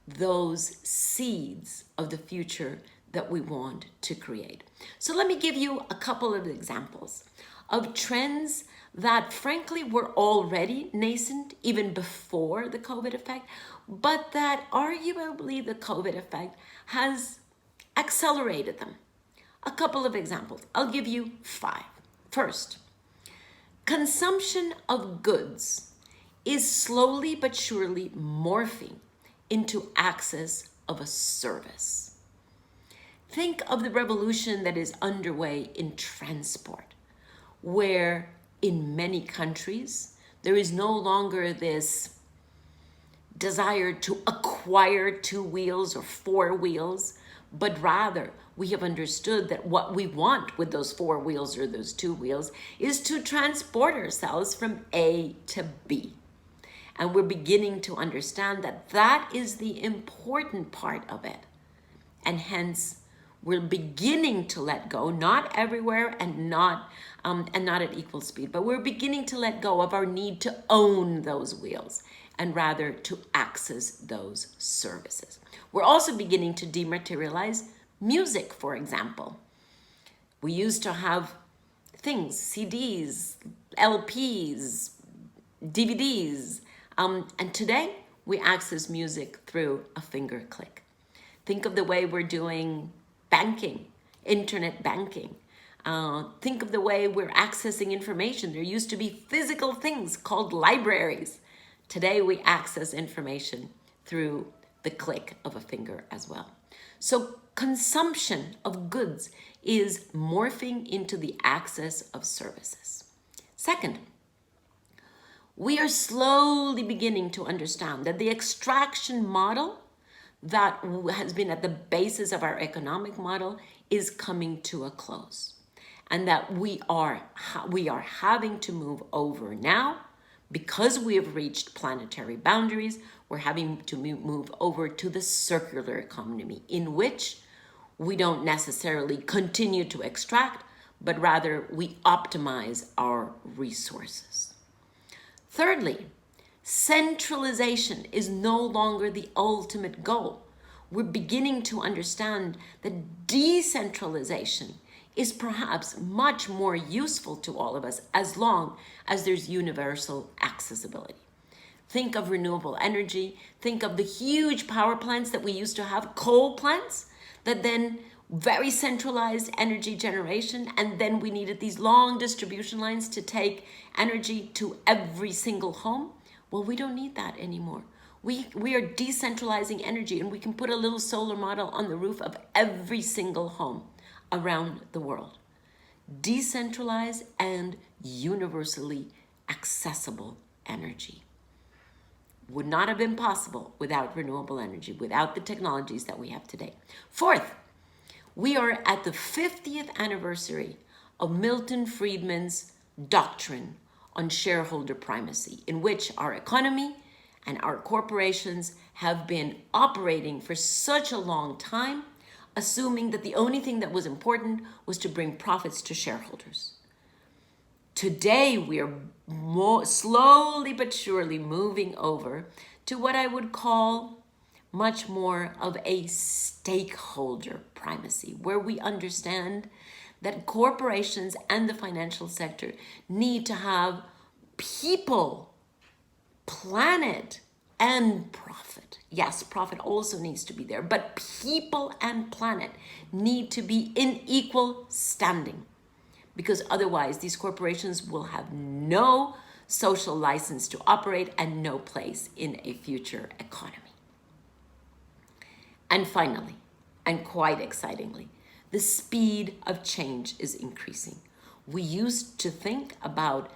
those seeds of the future that we want to create. So let me give you a couple of examples of trends that frankly were already nascent even before the COVID effect, but that arguably the COVID effect has accelerated them. A couple of examples. I'll give you 5. First, consumption of goods is slowly but surely morphing into access of a service. Think of the revolution that is underway in transport, where in many countries there is no longer this desire to acquire 2 wheels or 4 wheels, but rather we have understood that what we want with those 4 wheels or those 2 wheels is to transport ourselves from A to B. And we're beginning to understand that that is the important part of it. And hence, we're beginning to let go, not everywhere and not at equal speed, but we're beginning to let go of our need to own those wheels and rather to access those services. We're also beginning to dematerialize music, for example. We used to have things, CDs, LPs, DVDs, and today we access music through a finger click. Think of the way we're doing banking, internet banking. Think of the way we're accessing information. There used to be physical things called libraries. Today we access information through the click of a finger as well. So consumption of goods is morphing into the access of services. Second, we are slowly beginning to understand that the extraction model that has been at the basis of our economic model is coming to a close, and that we are having to move over now. Because we have reached planetary boundaries, we're having to move over to the circular economy, in which we don't necessarily continue to extract, but rather we optimize our resources. Thirdly, centralization is no longer the ultimate goal. We're beginning to understand that decentralization is perhaps much more useful to all of us as long as there's universal accessibility. Think of renewable energy. Think of the huge power plants that we used to have, coal plants, that then very centralized energy generation, and then we needed these long distribution lines to take energy to every single home. Well, we don't need that anymore. We are decentralizing energy, and we can put a little solar model on the roof of every single home around the world. Decentralized and universally accessible energy would not have been possible without renewable energy, without the technologies that we have today. Fourth, we are at the 50th anniversary of Milton Friedman's doctrine on shareholder primacy, in which our economy and our corporations have been operating for such a long time, assuming that the only thing that was important was to bring profits to shareholders. Today, we are slowly but surely moving over to what I would call much more of a stakeholder primacy, where we understand that corporations and the financial sector need to have people, planet, and profit. Yes, profit also needs to be there, but people and planet need to be in equal standing, because otherwise these corporations will have no social license to operate and no place in a future economy. And finally, and quite excitingly, the speed of change is increasing. We used to think about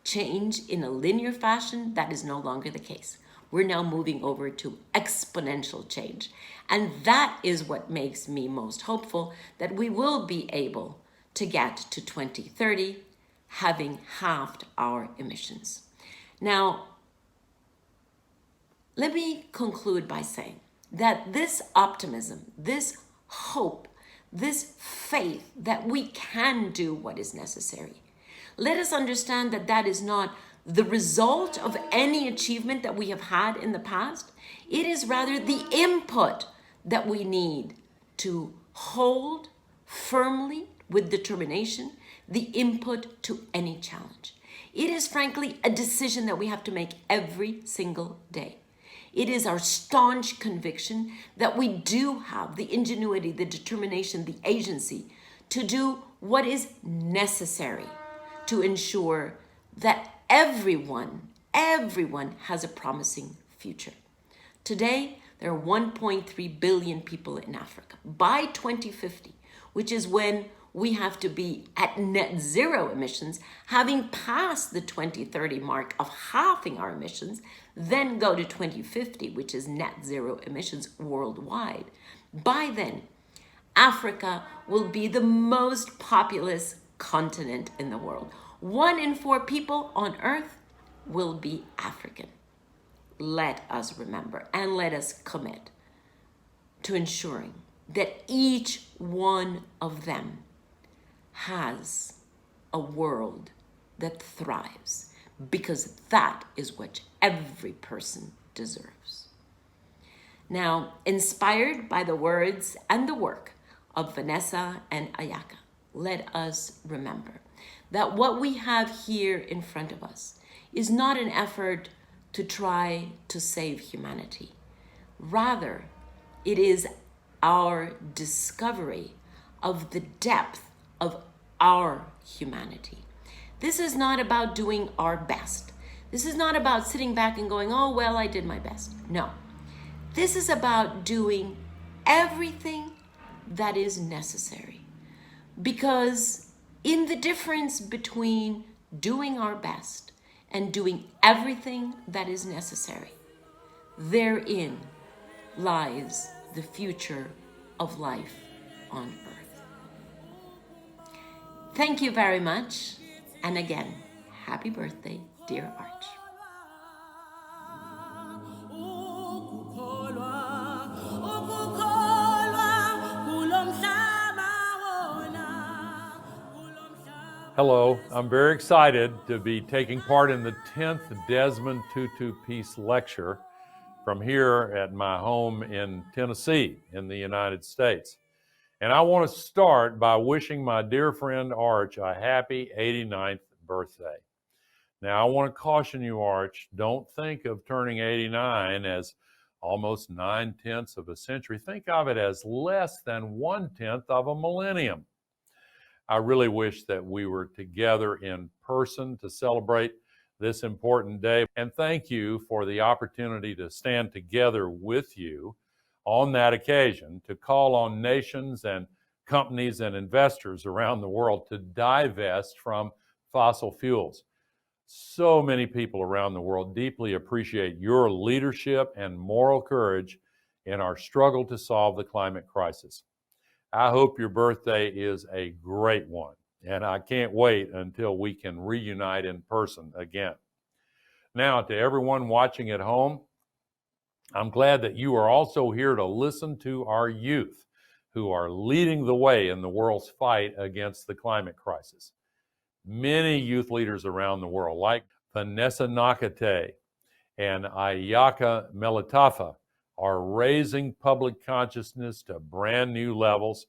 change in a linear fashion. That is no longer the case. We're now moving over to exponential change. And that is what makes me most hopeful that we will be able to get to 2030 having halved our emissions. Now, let me conclude by saying that this optimism, this hope, this faith that we can do what is necessary, let us understand that that is not the result of any achievement that we have had in the past. It is rather the input that we need to hold firmly with determination the input to any challenge. It is frankly a decision that we have to make every single day. It is our staunch conviction that we do have the ingenuity, the determination, the agency to do what is necessary to ensure that everyone has a promising future. Today, there are 1.3 billion people in Africa. By 2050, which is when we have to be at net zero emissions, having passed the 2030 mark of halving our emissions, then go to 2050, which is net zero emissions worldwide. By then, Africa will be the most populous continent in the world. 1 in 4 people on Earth will be African. Let us remember and let us commit to ensuring that each one of them has a world that thrives, because that is what every person deserves. Now, inspired by the words and the work of Vanessa and Ayaka, let us remember that what we have here in front of us is not an effort to try to save humanity. Rather, it is our discovery of the depth of our humanity. This is not about doing our best. This is not about sitting back and going, oh, well, I did my best. No. This is about doing everything that is necessary. Because in the difference between doing our best and doing everything that is necessary, therein lies the future of life on Earth. Thank you very much. And again, happy birthday, dear Arch. Hello, I'm very excited to be taking part in the 10th Desmond Tutu Peace Lecture from here at my home in Tennessee in the United States. And I want to start by wishing my dear friend Arch a happy 89th birthday. Now, I want to caution you, Arch, don't think of turning 89 as almost 9/10 of a century. Think of it as less than 1/10 of a millennium. I really wish that we were together in person to celebrate this important day. And thank you for the opportunity to stand together with you on that occasion to call on nations and companies and investors around the world to divest from fossil fuels. So many people around the world deeply appreciate your leadership and moral courage in our struggle to solve the climate crisis. I hope your birthday is a great one, and I can't wait until we can reunite in person again. Now, to everyone watching at home, I'm glad that you are also here to listen to our youth who are leading the way in the world's fight against the climate crisis. Many youth leaders around the world, like Vanessa Nakate and Ayaka Melitafa, are raising public consciousness to brand new levels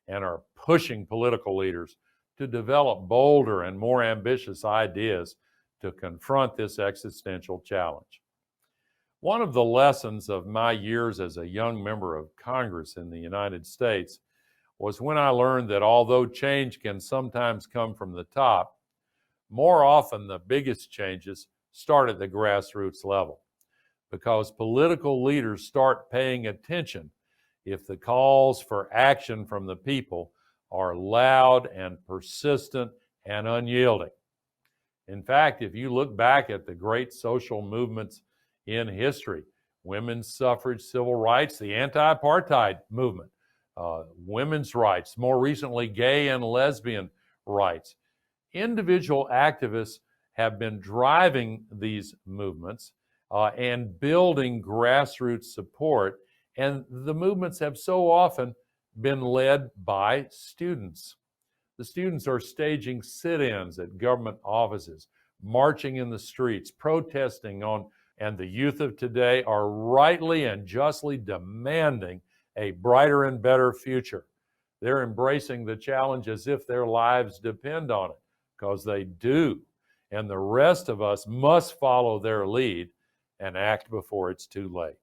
and are pushing political leaders to develop bolder and more ambitious ideas to confront this existential challenge. One of the lessons of my years as a young member of Congress in the United States was when I learned that although change can sometimes come from the top, more often the biggest changes start at the grassroots level, because political leaders start paying attention if the calls for action from the people are loud and persistent and unyielding. In fact, if you look back at the great social movements in history, women's suffrage, civil rights, the anti-apartheid movement, women's rights, more recently gay and lesbian rights, individual activists have been driving these movements and building grassroots support, and the movements have so often been led by students. The students are staging sit-ins at government offices, marching in the streets, protesting on, and the youth of today are rightly and justly demanding a brighter and better future. They're embracing the challenge as if their lives depend on it, because they do. And the rest of us must follow their lead and act before it's too late.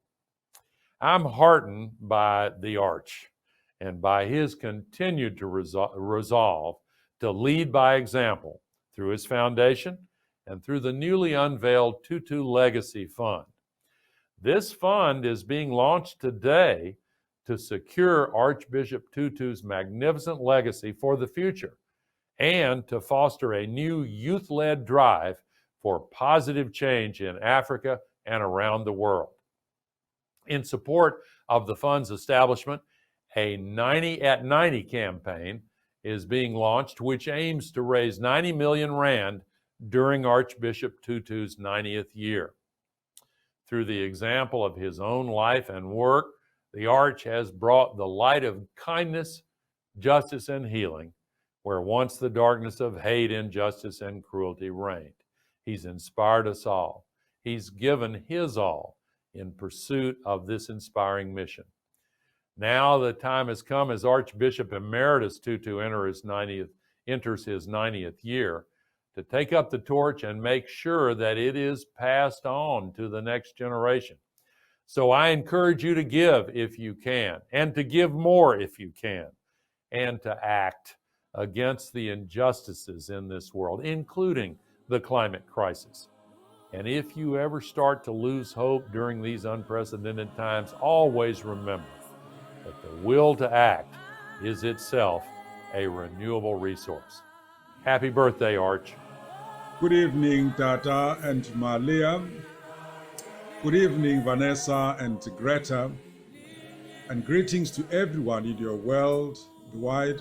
I'm heartened by the Arch and by his continued resolve to lead by example through his foundation and through the newly unveiled Tutu Legacy Fund. This fund is being launched today to secure Archbishop Tutu's magnificent legacy for the future and to foster a new youth-led drive for positive change in Africa and around the world. In support of the fund's establishment, a 90 at 90 campaign is being launched, which aims to raise 90 million rand during Archbishop Tutu's 90th year. Through the example of his own life and work, the Arch has brought the light of kindness, justice, and healing where once the darkness of hate, injustice, and cruelty reigned. He's inspired us all. He's given his all in pursuit of this inspiring mission. Now the time has come as Archbishop Emeritus Tutu enters his 90th year to take up the torch and make sure that it is passed on to the next generation. So I encourage you to give if you can, and to give more if you can, and to act against the injustices in this world, including the climate crisis. And if you ever start to lose hope during these unprecedented times, always remember that the will to act is itself a renewable resource. Happy birthday, Arch. Good evening, Tata and Malia. Good evening, Vanessa and Greta. And greetings to everyone in your worldwide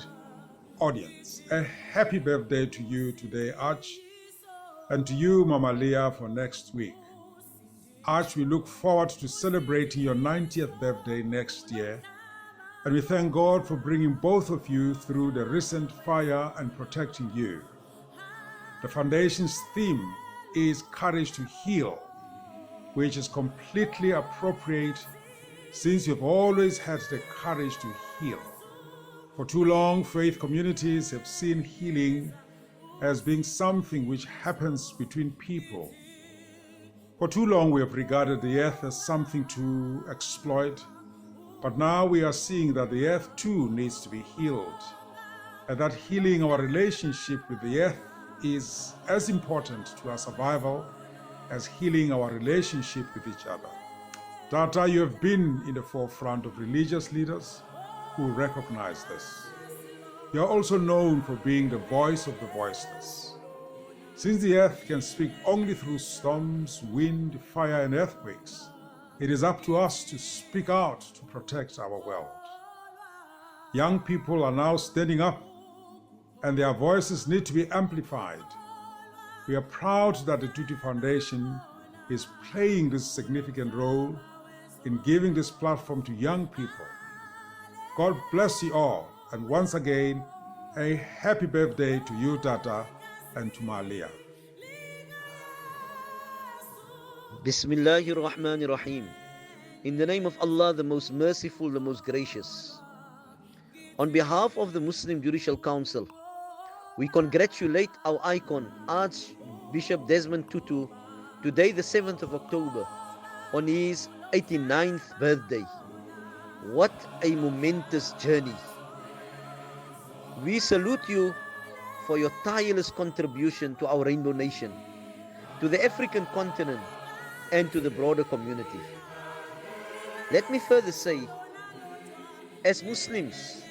audience. A happy birthday to you today, Arch, and to you, Mama Leah, for next week. Arch, we look forward to celebrating your 90th birthday next year, and we thank God for bringing both of you through the recent fire and protecting you. The Foundation's theme is Courage to Heal, which is completely appropriate since you've always had the courage to heal. For too long, faith communities have seen healing as being something which happens between people. For too long, we have regarded the earth as something to exploit, but now we are seeing that the earth too needs to be healed, and that healing our relationship with the earth is as important to our survival as healing our relationship with each other. Tata, you have been in the forefront of religious leaders who recognize this. You are also known for being the voice of the voiceless. Since the earth can speak only through storms, wind, fire, and earthquakes, it is up to us to speak out to protect our world. Young people are now standing up, and their voices need to be amplified. We are proud that the Tutu Foundation is playing this significant role in giving this platform to young people. God bless you all, and once again, a happy birthday to you, Tata, and to Malia. Bismillahir Rahmanir Rahim. In the name of Allah, the most merciful, the most gracious. On behalf of the Muslim Judicial Council, we congratulate our icon, Archbishop Desmond Tutu, today the 7th of October, on his 89th birthday. What a momentous journey. We salute you for your tireless contribution to our Rainbow Nation, to the African continent, and to the broader community. Let me further say, as Muslims,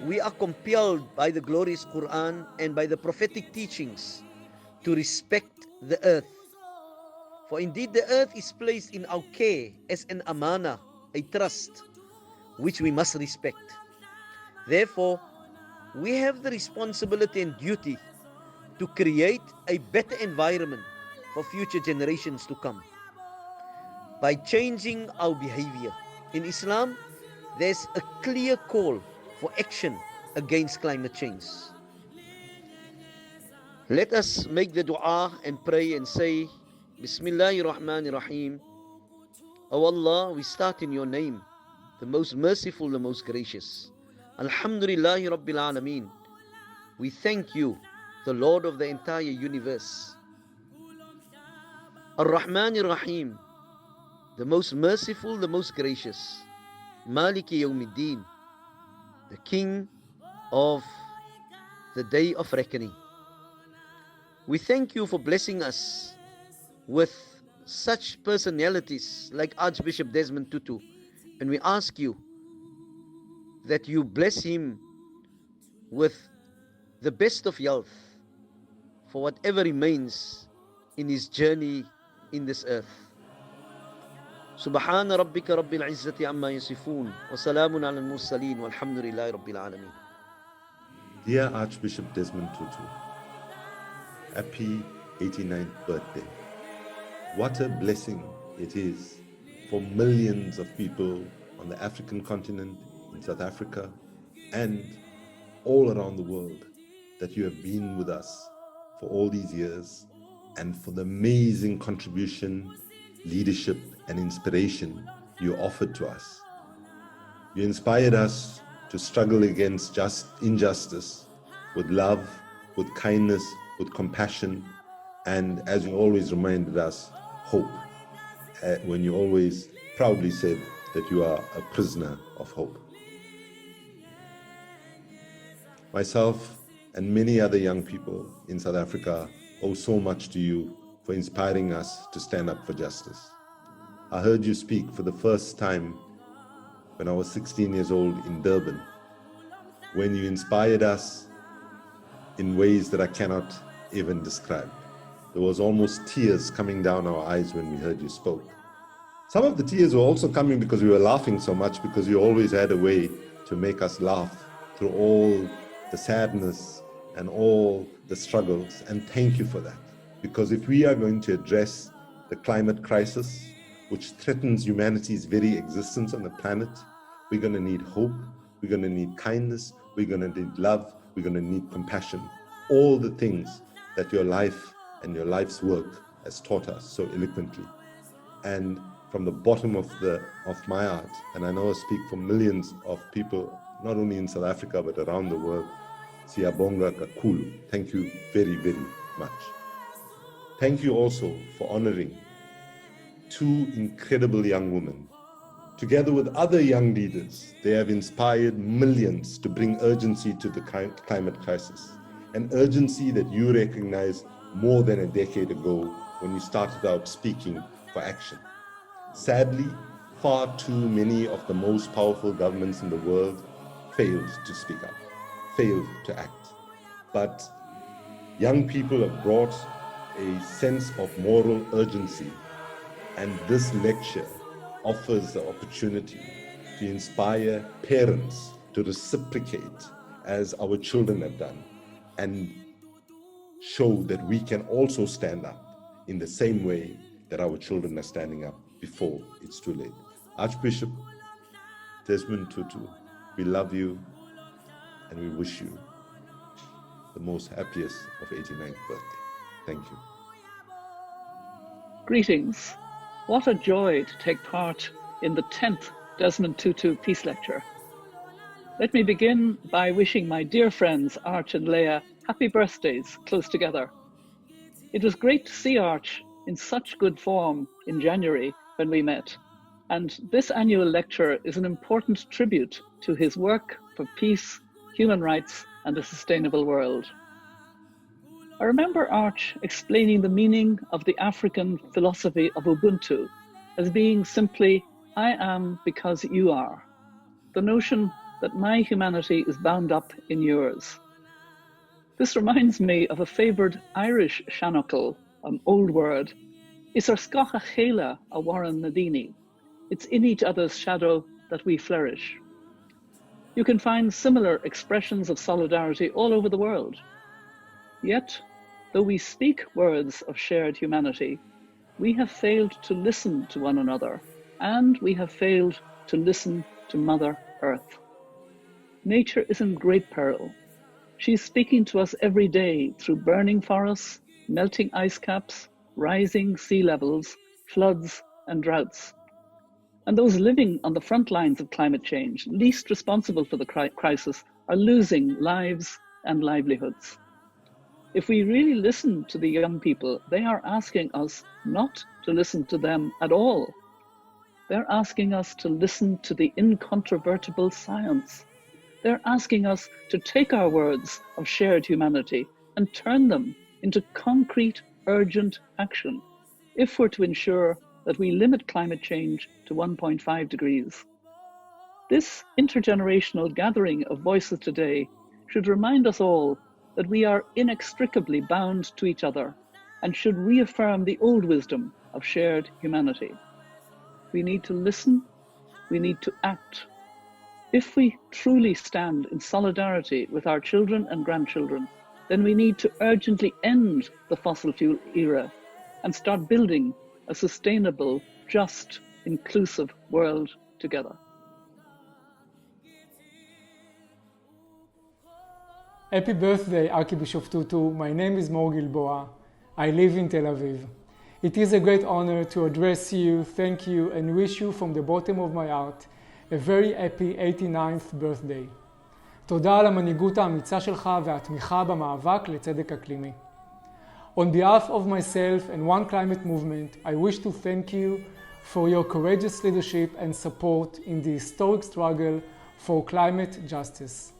we are compelled by the glorious Quran and by the prophetic teachings to respect the earth. For indeed the earth is placed in our care as an amana, a trust, which we must respect. Therefore, we have the responsibility and duty to create a better environment for future generations to come by changing our behavior. In Islam, there's a clear call for action against climate change. Let us make the dua and pray and say, Bismillahir Rahmanir Rahim. O Allah, we start in your name, the most merciful, the most gracious. Alhamdulillahi Rabbil Alameen. We thank you, the Lord of the entire universe. Ar-Rahmanir Rahim, the most merciful, the most gracious. Maliki Yawmiddin, the King of the Day of Reckoning. We thank you for blessing us with such personalities like Archbishop Desmond Tutu, and we ask you that you bless him with the best of health for whatever remains in his journey in this earth. سبحان ربك رب العزة عما يصفون وسلام على المرسلين والحمد لله رب العالمين. Dear Archbishop Desmond Tutu, happy 89th birthday. What a blessing it is for millions of people on the African continent, in South Africa, and all around the world that you have been with us for all these years, and for the amazing contribution, leadership, and inspiration you offered to us. You inspired us to struggle against injustice with love, with kindness, with compassion, and as you always reminded us, hope, when you always proudly said that you are a prisoner of hope. Myself and many other young people in South Africa owe so much to you for inspiring us to stand up for justice. I heard you speak for the first time when I was 16 years old in Durban, when you inspired us in ways that I cannot even describe. There was almost tears coming down our eyes when we heard you spoke. Some of the tears were also coming because we were laughing so much, because you always had a way to make us laugh through all the sadness and all the struggles, and thank you for that. Because if we are going to address the climate crisis, which threatens humanity's very existence on the planet, we're going to need hope, we're going to need kindness, we're going to need love, we're going to need compassion. All the things that your life and your life's work has taught us so eloquently. And from the bottom of my heart, and I know I speak for millions of people, not only in South Africa, but around the world, Siyabonga Kakhulu. Thank you very, very much. Thank you also for honoring two incredible young women. Together with other young leaders, they have inspired millions to bring urgency to the climate crisis, an urgency that you recognize more than a decade ago when you started out speaking for action. Sadly, far too many of the most powerful governments in the world failed to speak up, failed to act. But young people have brought a sense of moral urgency, and this lecture offers the opportunity to inspire parents to reciprocate as our children have done, and show that we can also stand up in the same way that our children are standing up before it's too late. Archbishop Desmond Tutu, we love you and we wish you the most happiest of 89th birthday. Thank you. Greetings. What a joy to take part in the 10th Desmond Tutu Peace Lecture. Let me begin by wishing my dear friends Arch and Leah happy birthdays close together. It was great to see Arch in such good form in January when we met, and this annual lecture is an important tribute to his work for peace, human rights, and a sustainable world. I remember Arch explaining the meaning of the African philosophy of Ubuntu as being simply, I am because you are. The notion that my humanity is bound up in yours. This reminds me of a favoured Irish shanachal, an old word, Isar scocha chéile a warren nadini. It's in each other's shadow that we flourish. You can find similar expressions of solidarity all over the world. Yet, though we speak words of shared humanity, we have failed to listen to one another, and we have failed to listen to Mother Earth. Nature is in great peril. She's speaking to us every day through burning forests, melting ice caps, rising sea levels, floods, and droughts. And those living on the front lines of climate change, least responsible for the crisis, are losing lives and livelihoods. If we really listen to the young people, they are asking us not to listen to them at all. They're asking us to listen to the incontrovertible science. They're asking us to take our words of shared humanity and turn them into concrete, urgent action if we're to ensure that we limit climate change to 1.5 degrees. This intergenerational gathering of voices today should remind us all that we are inextricably bound to each other and should reaffirm the old wisdom of shared humanity. We need to listen, we need to act. If we truly stand in solidarity with our children and grandchildren, then we need to urgently end the fossil fuel era and start building a sustainable, just, inclusive world together. Happy birthday, Archbishop Tutu. My name is Mor Gilboa. I live in Tel Aviv. It is a great honor to address you, thank you, and wish you from the bottom of my heart a very happy 89th birthday. תודה על המנהיגות האמיצה שלך והתמיכה במאבק לצדק אקלימי. On behalf of myself and One Climate Movement, I wish to thank you for your courageous leadership and support in the historic struggle for climate justice.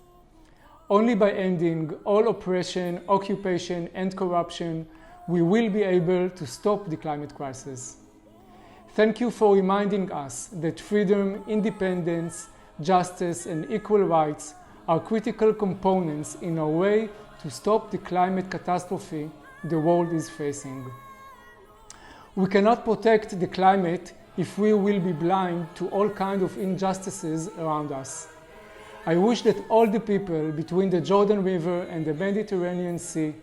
Only by ending all oppression, occupation, and corruption, we will be able to stop the climate crisis. Thank you for reminding us that freedom, independence, justice, and equal rights are critical components in our way to stop the climate catastrophe the world is facing. We cannot protect the climate if we will be blind to all kinds of injustices around us. I wish that all the people between the Jordan River and the Mediterranean Sea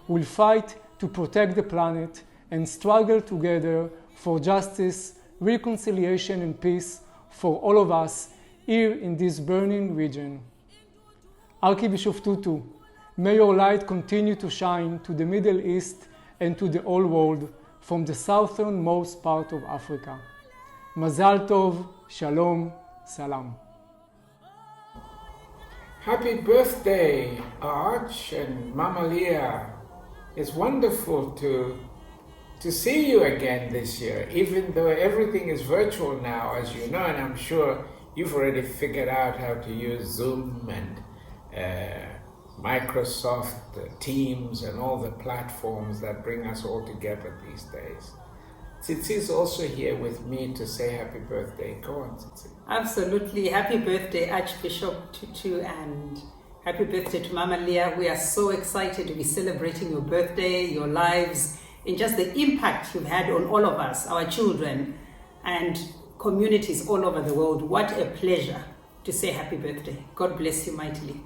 will fight to protect the planet and struggle together for justice, reconciliation, and peace for all of us here in this burning region. Archbishop Tutu, may your light continue to shine to the Middle East and to the whole world from the southernmost part of Africa. Mazal Tov, Shalom, Salam. Happy birthday, Arch and Mama Leah. It's wonderful to see you again this year, even though everything is virtual now, as you know, and I'm sure you've already figured out how to use Zoom and Microsoft Teams and all the platforms that bring us all together these days. Tsitsi is also here with me to say happy birthday. Go on, Tsitsi. Absolutely. Happy birthday, Archbishop Tutu, and happy birthday to Mama Leah. We are so excited to be celebrating your birthday, your lives, and just the impact you've had on all of us, our children, and communities all over the world. What a pleasure to say happy birthday. God bless you mightily.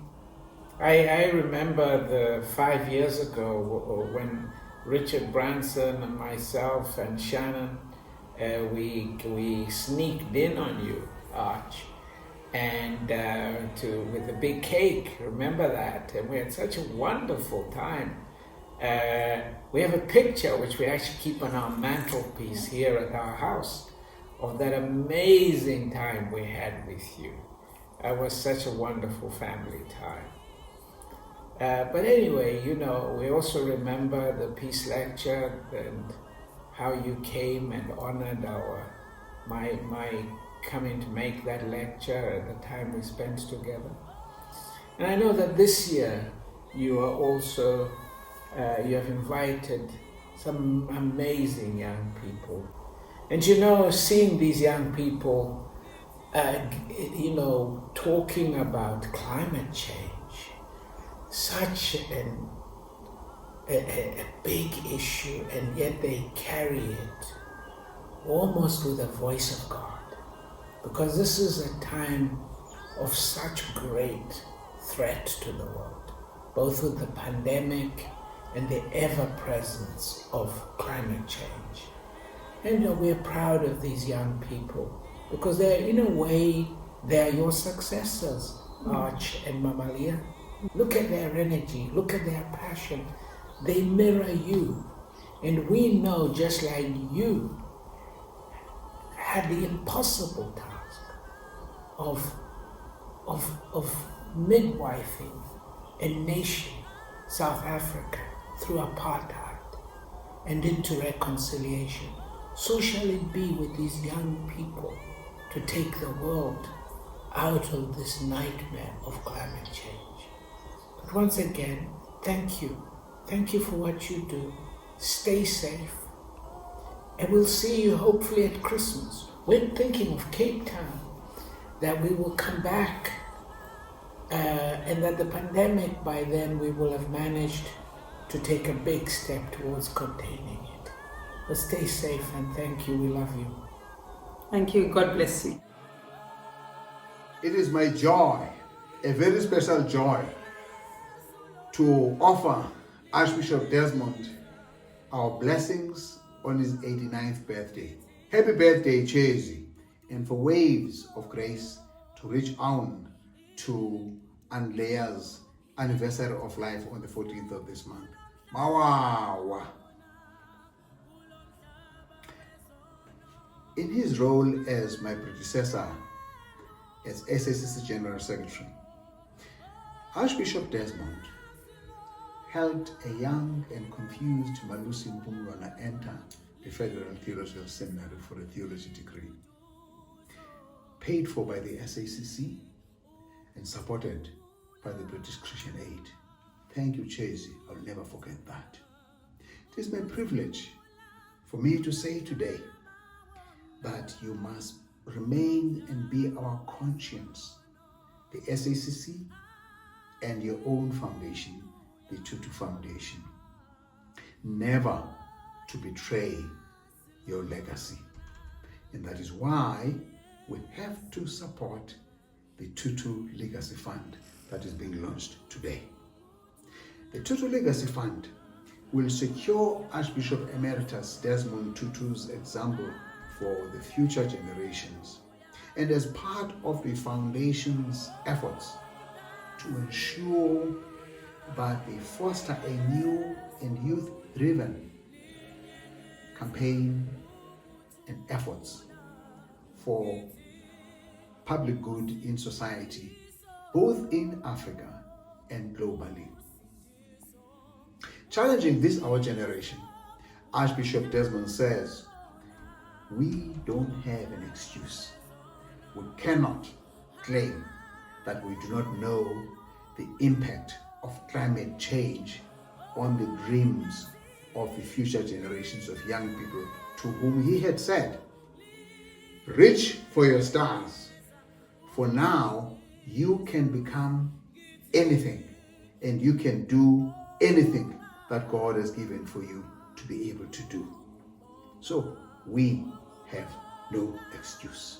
I remember the 5 years ago when Richard Branson and myself and Shannon, we sneaked in on you, Arch, and with a big cake. Remember that? And we had such a wonderful time. We have a picture which we actually keep on our mantelpiece here at our house of that amazing time we had with you. It was such a wonderful family time. But anyway, you know, we also remember the peace lecture and how you came and honored my coming to make that lecture at the time we spent together. And I know that this year you are also, you have invited some amazing young people. And you know, seeing these young people, you know, talking about climate change, such a big issue, and yet they carry it almost with the voice of God, because this is a time of such great threat to the world, both with the pandemic and the ever-presence of climate change. And you know, we're proud of these young people because they're, in a way, they're your successors, Arch and Mama Leah. Look at their energy, look at their passion. They mirror you. And we know, just like you had the impossible task of midwifing a nation, South Africa, through apartheid and into reconciliation. So shall it be with these young people to take the world out of this nightmare of climate change. But once again, thank you. Thank you for what you do. Stay safe. And we'll see you hopefully at Christmas. We're thinking of Cape Town. that we will come back and that the pandemic, by then, we will have managed to take a big step towards containing it. But stay safe and thank you. We love you. Thank you. God bless you. It is my joy, a very special joy, to offer Archbishop Desmond our blessings on his 89th birthday. Happy birthday, Chezi, and for waves of grace to reach on to Leah's anniversary of life on the 14th of this month. Mawawa. In his role as my predecessor as SACC General Secretary, Archbishop Desmond helped a young and confused Malusi Mpumlwana enter the Federal Theological Seminary for a theology degree, paid for by the SACC and supported by the British Christian Aid. Thank you, Chezi. I'll never forget that. It is my privilege for me to say today that you must remain and be our conscience, the SACC and your own foundation, the Tutu Foundation, never to betray your legacy. And that is why we have to support the Tutu Legacy Fund that is being launched today. The Tutu Legacy Fund will secure Archbishop Emeritus Desmond Tutu's example for the future generations, and as part of the foundation's efforts to ensure that they foster a new and youth-driven campaign and efforts for public good in society, both in Africa and globally. Challenging this our generation, Archbishop Desmond says, we don't have an excuse. We cannot claim that we do not know the impact of climate change on the dreams of the future generations of young people, to whom he had said, reach for your stars, for now you can become anything and you can do anything that God has given for you to be able to do. So we have no excuse.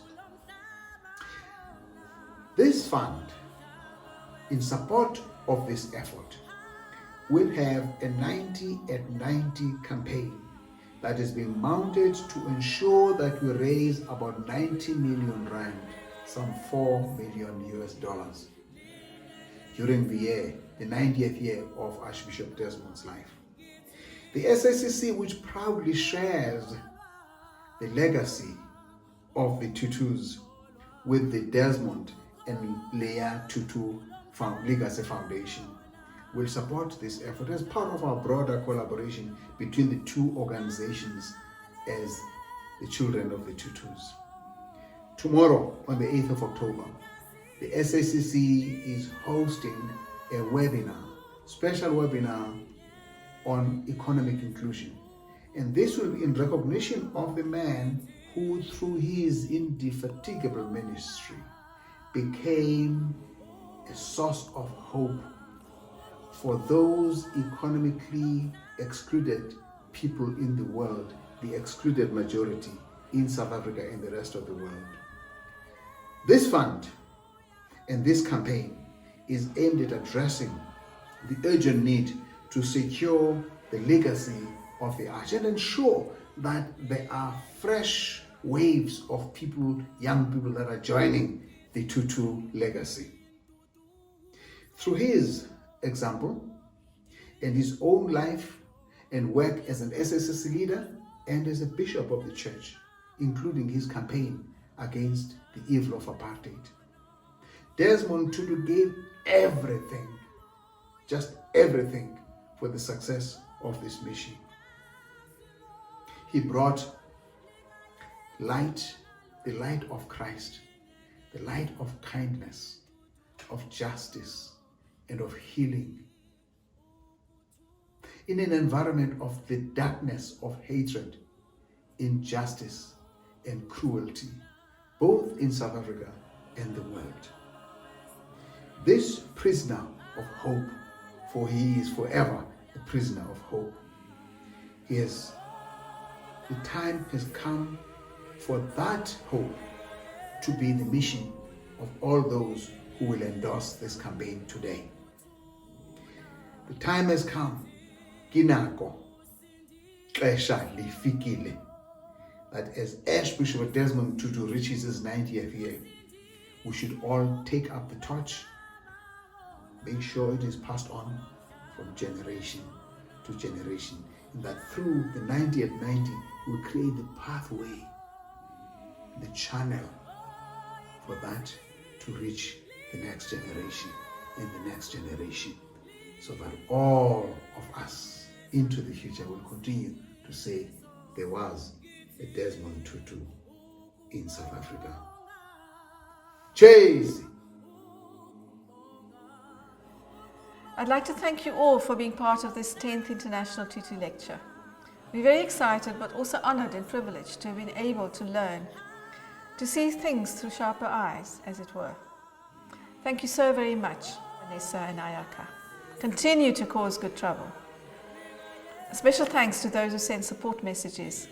This fund, in support of this effort, will have a 90 at 90 campaign that is being mounted to ensure that we raise about 90 million rand, some $4 million US, during the year, the 90th year of Archbishop Desmond's life. The SACC, which proudly shares the legacy of the Tutus with the Desmond and Leah Tutu Legacy Foundation, will support this effort as part of our broader collaboration between the two organizations as the children of the Tutus. Tomorrow, on the 8th of October, the SACC is hosting a webinar, special webinar on economic inclusion. And this will be in recognition of the man who, through his indefatigable ministry, became a source of hope for those economically excluded people in the world, the excluded majority in South Africa and the rest of the world. This fund and this campaign is aimed at addressing the urgent need to secure the legacy of the Arch and ensure that there are fresh waves of people, young people that are joining the Tutu legacy. Through his example and his own life and work as an SSC leader and as a bishop of the church, including his campaign against the evil of apartheid, Desmond Tutu gave everything, just everything, for the success of this mission. He brought light, the light of Christ, the light of kindness, of justice, and of healing in an environment of the darkness of hatred, injustice, and cruelty, both in South Africa and the world. This prisoner of hope, for he is forever a prisoner of hope, the time has come for that hope to be the mission of all those who will endorse this campaign today. The time has come, kinako, xesha lifikile, that as Archbishop Desmond Tutu reaches his 90th year, we should all take up the torch, make sure it is passed on from generation to generation, and that through the 90th 90, we create the pathway, the channel for that to reach the next generation and the next generation, so that all of us into the future will continue to say there was a Desmond Tutu in South Africa. Chase! I'd like to thank you all for being part of this 10th International Tutu Lecture. We're very excited but also honoured and privileged to have been able to learn, to see things through sharper eyes, as it were. Thank you so very much, Vanessa and Ayaka. Continue to cause good trouble. A special thanks to those who sent support messages.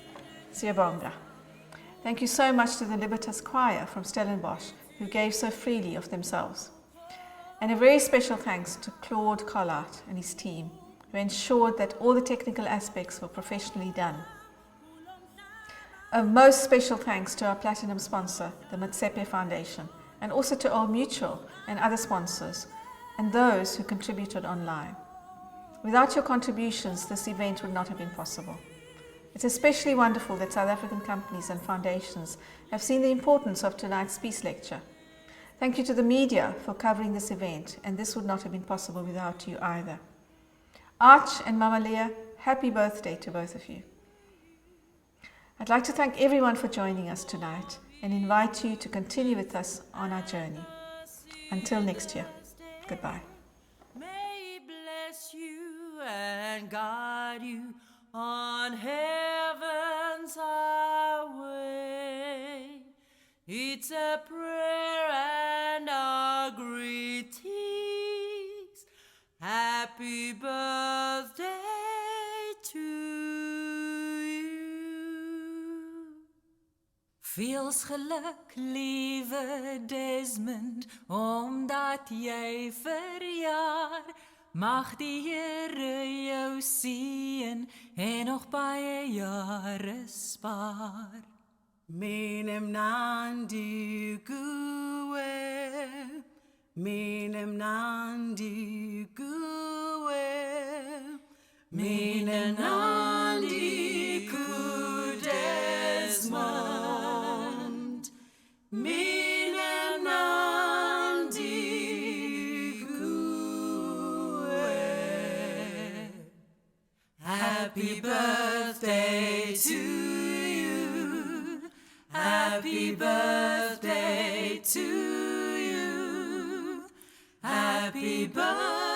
Siyabonga. Thank you so much to the Libertas Choir from Stellenbosch, who gave so freely of themselves. And a very special thanks to Claude Collart and his team, who ensured that all the technical aspects were professionally done. A most special thanks to our platinum sponsor, the Motsepe Foundation, and also to Old Mutual and other sponsors, and those who contributed online. Without your contributions, this event would not have been possible. It's especially wonderful that South African companies and foundations have seen the importance of tonight's Peace Lecture. Thank you to the media for covering this event, and this would not have been possible without you either. Arch and Mama Leah, happy birthday to both of you. I'd like to thank everyone for joining us tonight and invite you to continue with us on our journey. Until next year, goodbye. May bless you and guide you on heaven's highway. It's a prayer and our greetings. Happy birthday to you. Veels geluk, lieve Desmond, omdat jy verjaar. Mag die Here jou seën en nog baie jare spaar. Menem nandi kuwe, menem nandi kuwe, menem nandi ku Desmond, menem nandi kuwe. Happy birthday to you. Happy birthday to you. Happy birthday.